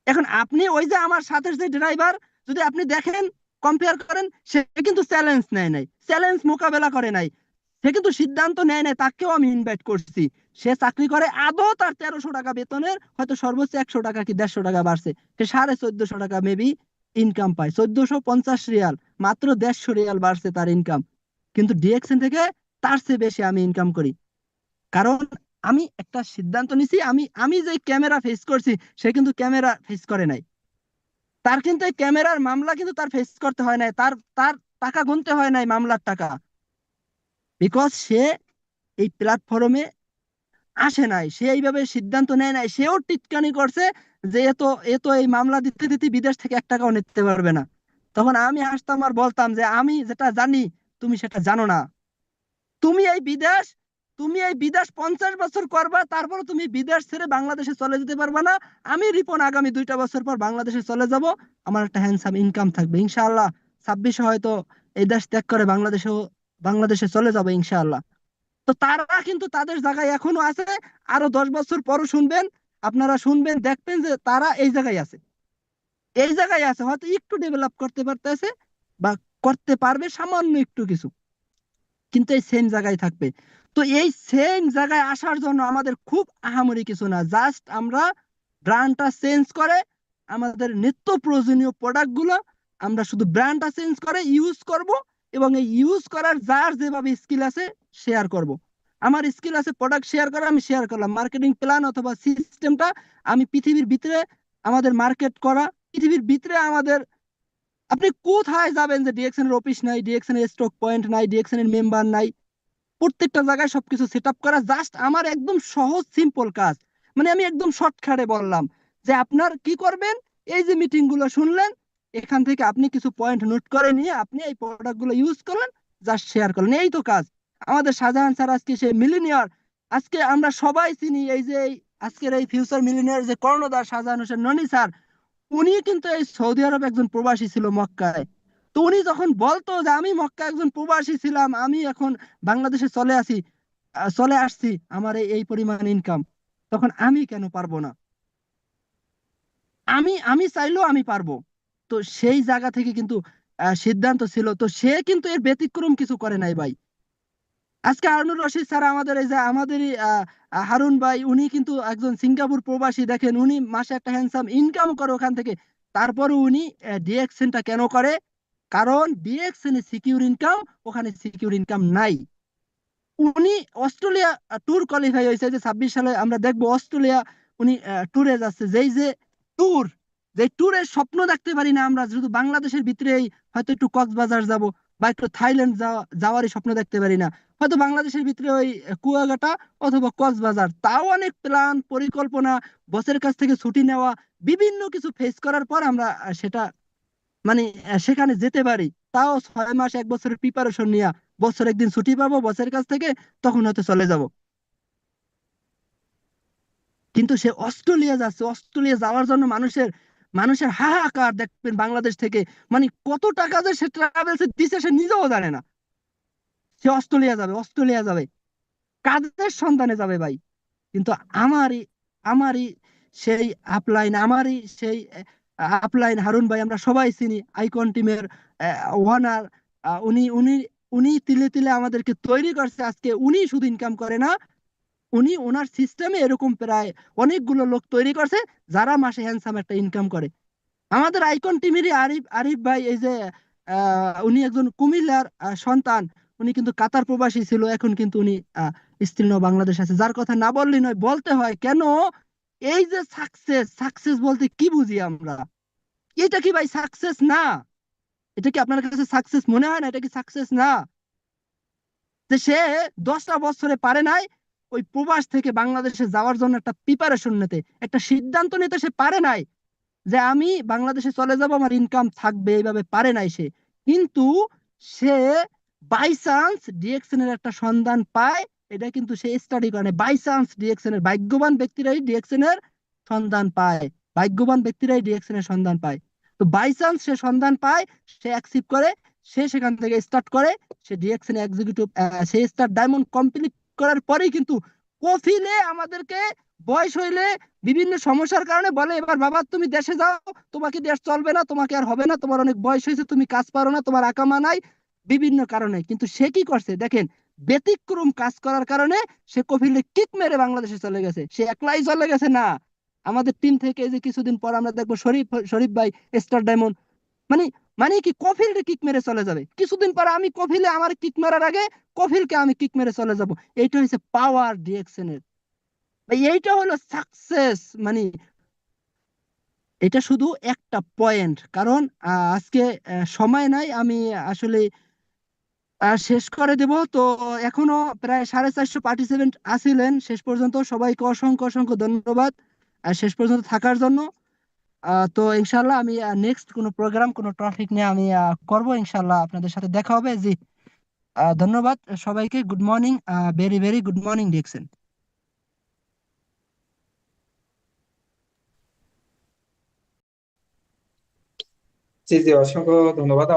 এখন আপনি ওই যে আমার সাথের যে ড্রাইভার, যদি আপনি দেখেন, কম্পেয়ার করেন, সে কিন্তু চ্যালেঞ্জ নেয় নাই, চ্যালেঞ্জ মোকাবেলা করে নাই, সে কিন্তু সিদ্ধান্ত নেয় নাই, তাকেও আমি ইনভাইট করছি। সে চাকরি করে, আদৌ তার 1300 টাকা বেতনের হয়তো সর্বোচ্চ 100 টাকা কি 150 টাকা বাড়ছে, সে 1450 টাকা মেবি ইনকাম পায়, 1450 রিয়াল, মাত্র 150 রিয়াল বাড়ছে তার ইনকাম। কিন্তু ডিএক্সএন থেকে তার চেয়ে বেশি আমি ইনকাম করি। কারণ আমি একটা সিদ্ধান্ত নিছি, আমি আমি যে ক্যামেরা ফেস করছি, সে কিন্তু ক্যামেরা ফেস করে নাই। তার কিন্তু এই ক্যামেরার মামলা কিন্তু তার ফেস করতে হয় নাই, তার তার টাকা গুনতে হয় নাই মামলার টাকা, বিকজ সে এই প্ল্যাটফর্মে আসে নাই, সে এইভাবে সিদ্ধান্ত নেয় নাই, সেও টিটকানি করছে যে এ তো এই মামলা দিতে দিতে বিদেশ থেকে 1 টাকাও নিতে পারবে না। তখন আমি আসতাম আর বলতাম যে আমি যেটা জানি তুমি সেটা জানো না। তুমি এই বিদেশ তুমি এই বিদেশ 50 বছর করবা, তারপরে তুমি বিদেশ ছেড়ে বাংলাদেশে চলে যেতে পারবা না। আমি রিপন আগামী 2টা বছর পর বাংলাদেশে চলে যাব, আমার একটা হ্যান্ডসাম ইনকাম থাকবে ইনশাআল্লাহ। 26-এ হয়তো এই দেশ ত্যাগ করে বাংলাদেশে চলে যাবে ইনশাআল্লাহ। তো তারা কিন্তু তাদের জায়গায় এখনো আছে। আরো 10 বছর পরও শুনবেন, আপনারা শুনবেন, দেখবেন যে তারা এই জায়গায় আছে, এই জায়গায় আছে, হয়তো একটু ডেভেলপ করতে পারতেছে বা করতে পারবে সামান্য একটু কিছু, কিন্তু এই সেম জায়গায় থাকবে। তো এই সেম জায়গায় আসার জন্য আমাদের খুব আহামরি কিছু না, জাস্ট আমরা ব্র্যান্ডটা চেঞ্জ করে, আমাদের নিত্য প্রয়োজনীয় প্রোডাক্ট গুলো আমরা শুধু ব্র্যান্ডটা চেঞ্জ করে ইউজ করব, এবং এই ইউজ করার যার যেভাবে স্কিল আছে শেয়ার করব। আমার স্কিল আছে প্রোডাক্ট শেয়ার করা, আমি শেয়ার করলাম, মার্কেটিং প্ল্যান অথবা সিস্টেমটা আমি পৃথিবীর ভিতরে আমাদের মার্কেট করা, পৃথিবীর ভিতরে আমাদের, আপনি কোথায় যাবেন যে ডিএক্সএন এর অফিস নাই, ডিএক্সএন এর স্টক পয়েন্ট নাই, ডিএক্সএন এর মেম্বার নাই, প্রত্যেকটা জায়গায় সবকিছু সেট আপ করা, জাস্ট আমার একদম সহজ সিম্পল কাজ। মানে আমি একদম শর্টকাটে বললাম যে আপনার কি করবেন, এই যে মিটিং গুলো শুনলেন, এখান থেকে আপনি কিছু পয়েন্ট নোট করে নিয়ে আপনি এই প্রোডাক্ট গুলো ইউজ করলেন, জাস্ট শেয়ার করলেন, এই তো কাজ। আমাদের শাহজাহান স্যার আজকে সে মিলিনিয়ার, আজকে আমরা সবাই চিনি, এই যে আজকের এই ফিউচার মিলিনিয়ার যে কর্ণধার শাহজাহান হোসেন ননি স্যার, উনি কিন্তু এই সৌদি আরব একজন প্রবাসী ছিল মক্কায়। তো উনি যখন বলতো যে আমি মক্কা একজন প্রবাসী ছিলাম, আমি এখন বাংলাদেশে চলে আসছি, আমার এই পরিমাণ ইনকাম, তখন আমি কেন পারবো না? আমি আমি চাইলেও আমি পারবো। তো সেই জায়গা থেকে কিন্তু সিদ্ধান্ত ছিল, তো সে কিন্তু এর ব্যতিক্রম কিছু করে নাই ভাই। আজকে হারুনুর রশিদ স্যার, আমাদের এই যে আমাদেরই হারুন ভাই, উনি কিন্তু একজন সিঙ্গাপুর প্রবাসী। দেখেন উনি মাসে একটা হ্যান্ডসাম ইনকাম করে ওখান থেকে, তারপরে উনি ডিএক্সএনটা কেন করে? কারণ ডিএক্সএন এ সিকিউর ইনকাম, ওখানে সিকিউর ইনকাম নাই। উনি অস্ট্রেলিয়া ট্যুর কোয়ালিফাই হয়েছে, যে 26 সালে আমরা দেখবো অস্ট্রেলিয়া উনি ট্যুরে যাচ্ছে। ট্যুর যে ট্যুরের স্বপ্ন দেখতে পারি না আমরা, শুধু বাংলাদেশের ভিতরেই হয়তো একটু কক্সবাজার যাব বা একটু থাইল্যান্ড যাওয়ারই স্বপ্ন দেখতে পারি না, হয়তো বাংলাদেশের ভিতরে ওই কুয়াকাটা অথবা কক্সবাজার, তাও অনেক প্ল্যান পরিকল্পনা, বসের কাছ থেকে ছুটি নেওয়া, বিভিন্ন কিছু ফেস করার পর আমরা সেটা মানে সেখানে যেতে পারি। তাও 6 মাস 1 বছরের প্রিপারেশন নিয়ে বছর একদিন ছুটি পাবো বসের কাছ থেকে, তখন হয়তো চলে যাব। কিন্তু সে অস্ট্রেলিয়া যাচ্ছে, অস্ট্রেলিয়া যাওয়ার জন্য মানুষের মানুষের হাহাকার দেখবেন বাংলাদেশ থেকে। মানে কত টাকা যে সে ট্রাভেলস দিছে সে নিজেও জানে না। সে অস্ট্রেলিয়া যাবে, অস্ট্রেলিয়া যাবে, কাজের সন্ধানে যাবে ভাই। কিন্তু আমারই আমারই সেই আপলাইন, আমারই সেই আপলাইন হারুন ভাই, আমরা সবাই চিনি, আইকন টিমের ওনার। উনি উনি উনি তিলে তিলে আমাদেরকে তৈরি করছে। আজকে উনি শুধু ইনকাম করে না, উনি ওনার সিস্টেমে এরকম প্রায় অনেকগুলো লোক তৈরি করছে যারা মাসে হ্যান্ডসাম একটা ইনকাম করে। আমাদের আইকন টিমেরই আরিফ আরিফ ভাই, এই যে উনি একজন কুমিল্লার সন্তান। উনি কিন্তু কাতার প্রবাসী ছিল, এখন কিন্তু উনি স্ত্রী নিয়ে বাংলাদেশ আছে, যার কথা না বললেই নয়, বলতে হয় কেন। এই যে সাকসেস, সাকসেস বলতে কি বুঝি আমরা? এটা কি ভাই সাকসেস না? এটা কি আপনার কাছে সাকসেস মনে হয় না? এটা কি সাকসেস না? যে সে 10টা বছরে পারে নাই ওই প্রবাস থেকে বাংলাদেশে যাওয়ার জন্য একটা প্রিপারেশন নিতে, একটা সিদ্ধান্ত নিতে সে পারে নাই যে আমি বাংলাদেশে চলে যাব, আমার ইনকাম থাকবে, এইভাবে পারে নাই সে। কিন্তু সে বাই চান্স ডিএক্সএন এর একটা সন্ধান পায়। এটা কিন্তু সে স্টাডি করে না, বাই চান্স ডিএক্সএন এর, ভাগ্যবান ব্যক্তিরাই ডিএক্সএন এর সন্ধান পায়, ভাগ্যবান ব্যক্তিরাই ডিএক্সএন এর সন্ধান পায়। তো বাই চান্স সে সন্ধান পায়, সে অ্যাকসেপ্ট করে, সে সেখান থেকে স্টার্ট করে, সে ডিএক্সএন এক্সিকিউটিভ, সে স্টার ডায়মন্ড কমপ্লিট করার পরেই কিন্তু কফিলে আমাদেরকে বয়স হইলে বিভিন্ন সমস্যার কারণে বলে, এবার বাবা তুমি দেশে যাও, তোমাকে দেশ চলবে না, তোমাকে আর হবে না, তোমার অনেক বয়স হয়েছে, তুমি কাজ পারো না, তোমার আকামা নাই, বিভিন্ন কারণে। কিন্তু সে কি করছে দেখেন, ব্যতিক্রম কাজ করার কারণে সে কফিলে কিক মেরে বাংলাদেশে চলে গেছে। সে একলাই চলে গেছে না, আমাদের টিম থেকে এই যে কিছুদিন পর আমরা দেখবো শরীফ শরীফ ভাই স্টার ডায়মন্ড, মানে মানে কি কফিলে কিক মেরে চলে যাবে, কিছুদিন পরে আমি কফিলে আমার কিক মারার আগে কফিলকে আমি কিক মেরে চলে যাব। এইটা হচ্ছে পাওয়ার ডিএক্সএন এর ভাই, এইটা হলো সাকসেস। মানে এটা শুধু একটা পয়েন্ট, কারণ আজকে সময় নাই, আমি আসলে শেষ করে দেব তো। এখনো প্রায় 450 পার্টিসিপেন্ট আছিলেন শেষ পর্যন্ত, সবাইকে অসংখ্য অসংখ্য ধন্যবাদ শেষ পর্যন্ত থাকার জন্য। তো ইনশাল্লাহ আমি নেক্সট কোনো প্রোগ্রাম, কোনো টপিক নিয়ে আমি করব ইনশাল্লাহ, আপনাদের সাথে দেখা হবে জি। ধন্যবাদ সবাইকে, good morning, very very good morning Dixon. Ji ji, অসংখ্য ধন্যবাদ।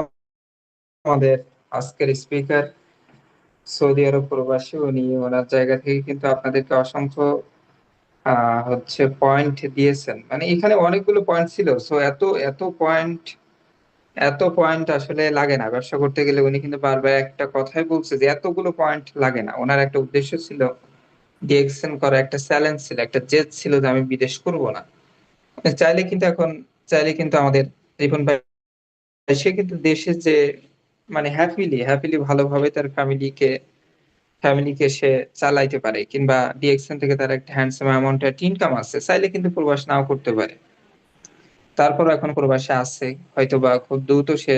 আমাদের আজকের স্পিকার সৌদি আরব প্রবাসী, উনি ওনার জায়গা থেকে কিন্তু আপনাদেরকে অসংখ্য হচ্ছে পয়েন্ট দিয়েছেন। মানে এখানে অনেকগুলো পয়েন্ট ছিল, সো এত এত পয়েন্ট, এত পয়েন্ট আসলে লাগে না ব্যবসা করতে গেলে। উনি কিন্তু বারবার একটা কথাই বলছে যে এতগুলো পয়েন্ট লাগে না। ওনার একটা উদ্দেশ্য ছিল, ডিএক্সএন করা একটা চ্যালেঞ্জ ছিল, একটা জেদ ছিল যে আমি বিদেশ করব না। চাইলে কিন্তু এখন, চাইলে কিন্তু আমাদের রিপন ভাই, সে কিন্তু দেশে যে মানে হ্যাপিলি হ্যাপিলি ভালোভাবে তার ফ্যামিলিকে সে চালাইতে পারে, কিংবা ডিএক্সএন থেকে তার একটা হ্যান্ডসাম অ্যামাউন্টের ইনকাম আছে, চাইলে কিন্তু প্রবাস নাও করতে পারে। তারপর এখন প্রবাসে আছে, হয়তো বা খুব দ্রুত সে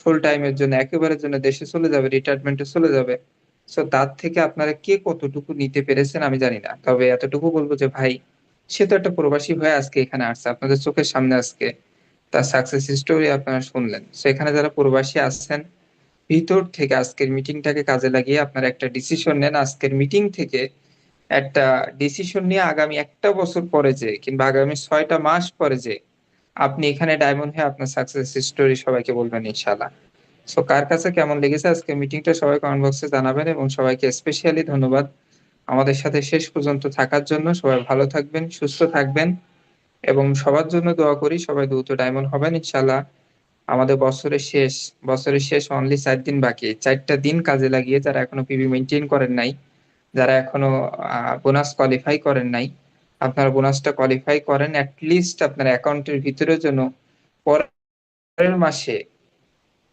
ফুল টাইমের জন্য, একেবারের জন্য দেশে চলে যাবে, রিটায়ারমেন্টে চলে যাবে। সো তার থেকে আপনারা কে কতটুকু নিতে পেরেছেন আমি জানি না, তবে এতটুকু বলবো যে ভাই, সে তো একটা প্রবাসী হয়ে আজকে এখানে আসছে, আপনাদের চোখের সামনে আজকে তার সাকসেস স্টোরি আপনারা শুনলেন। সেখানে যারা প্রবাসী আছেন, ভিতর থেকে আজকের মিটিংটাকে কাজে লাগিয়ে আপনারা একটা ডিসিশন নেন। আজকের মিটিং থেকে একটা ডিসিশন নিয়ে আগামী 1টা বছর পরে যে, কিংবা আগামী 6টা মাস পরে যে আপনি এখানে ডায়মন্ড হয়ে আপনার সাকসেস স্টোরি সবাইকে বলবেন ইনশাআল্লাহ। সো কার কাছে কেমন লেগেছে আজকে মিটিংটা সবাই কমেন্ট বক্সে জানাবেন, এবং সবাইকে স্পেশালি ধন্যবাদ আমাদের সাথে শেষ পর্যন্ত থাকার জন্য। সবাই ভালো থাকবেন, সুস্থ থাকবেন, এবং সবার জন্য দোয়া করি সবাই দ্রুত ডায়মন্ড হবেন ইনশাআল্লাহ। আমাদের বছরের শেষ অনলি 4 দিন বাকি। 4টা দিন কাজে লাগিয়ে যারা এখনো পিবি মেইনটেইন করেন নাই, যারা এখনো বোনাস কোয়ালিফাই করেন নাই, আপনারা বোনাসটা কোয়ালিফাই করেন। অ্যাট লিস্ট আপনার অ্যাকাউন্টের ভিতরে যেন পরের মাসে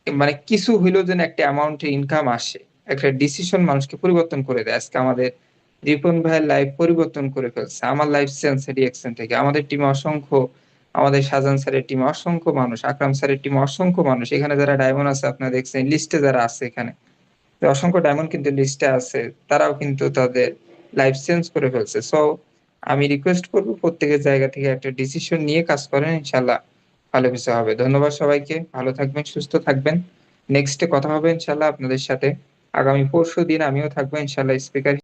মানে কিছু হইলেও যেন একটা অ্যামাউন্টের ইনকাম আসে। একটা ডিসিশন মানুষকে পরিবর্তন করে দেয়। আজকে আমাদের রিপন ভাইয়ের লাইফ পরিবর্তন করে ফেলছে, আমার লাইফ চেঞ্জ রিঅ্যাকশন থেকে। আমাদের টিমে অসংখ্য, আমাদের শাহজাহান স্যারের টিমে অসংখ্য মানুষ, আকরাম স্যারের টিমে অসংখ্য মানুষ, এখানে যারা ডায়মন্ড আছে আপনারা দেখছেন লিস্টে যারা আছে এখানে, তো অসংখ্য ডায়মন্ড কিন্তু লিস্টে আছে, তারাও কিন্তু তাদের লাইফ চেঞ্জ করে ফেলছে। সো আমি রিকোয়েস্ট করবো প্রত্যেকের জায়গা থেকে একটা ডিসিশন নিয়ে কাজ করেন, ইনশাল্লাহ ভালো কিছু হবে। ধন্যবাদ সবাইকে, ভালো থাকবেন, সুস্থ থাকবেন। নেক্সটে কথা হবে ইনশাল্লাহ আপনাদের সাথে। আগামী পরশু দিন আমিও থাকবো ইনশাল্লাহ স্পিকার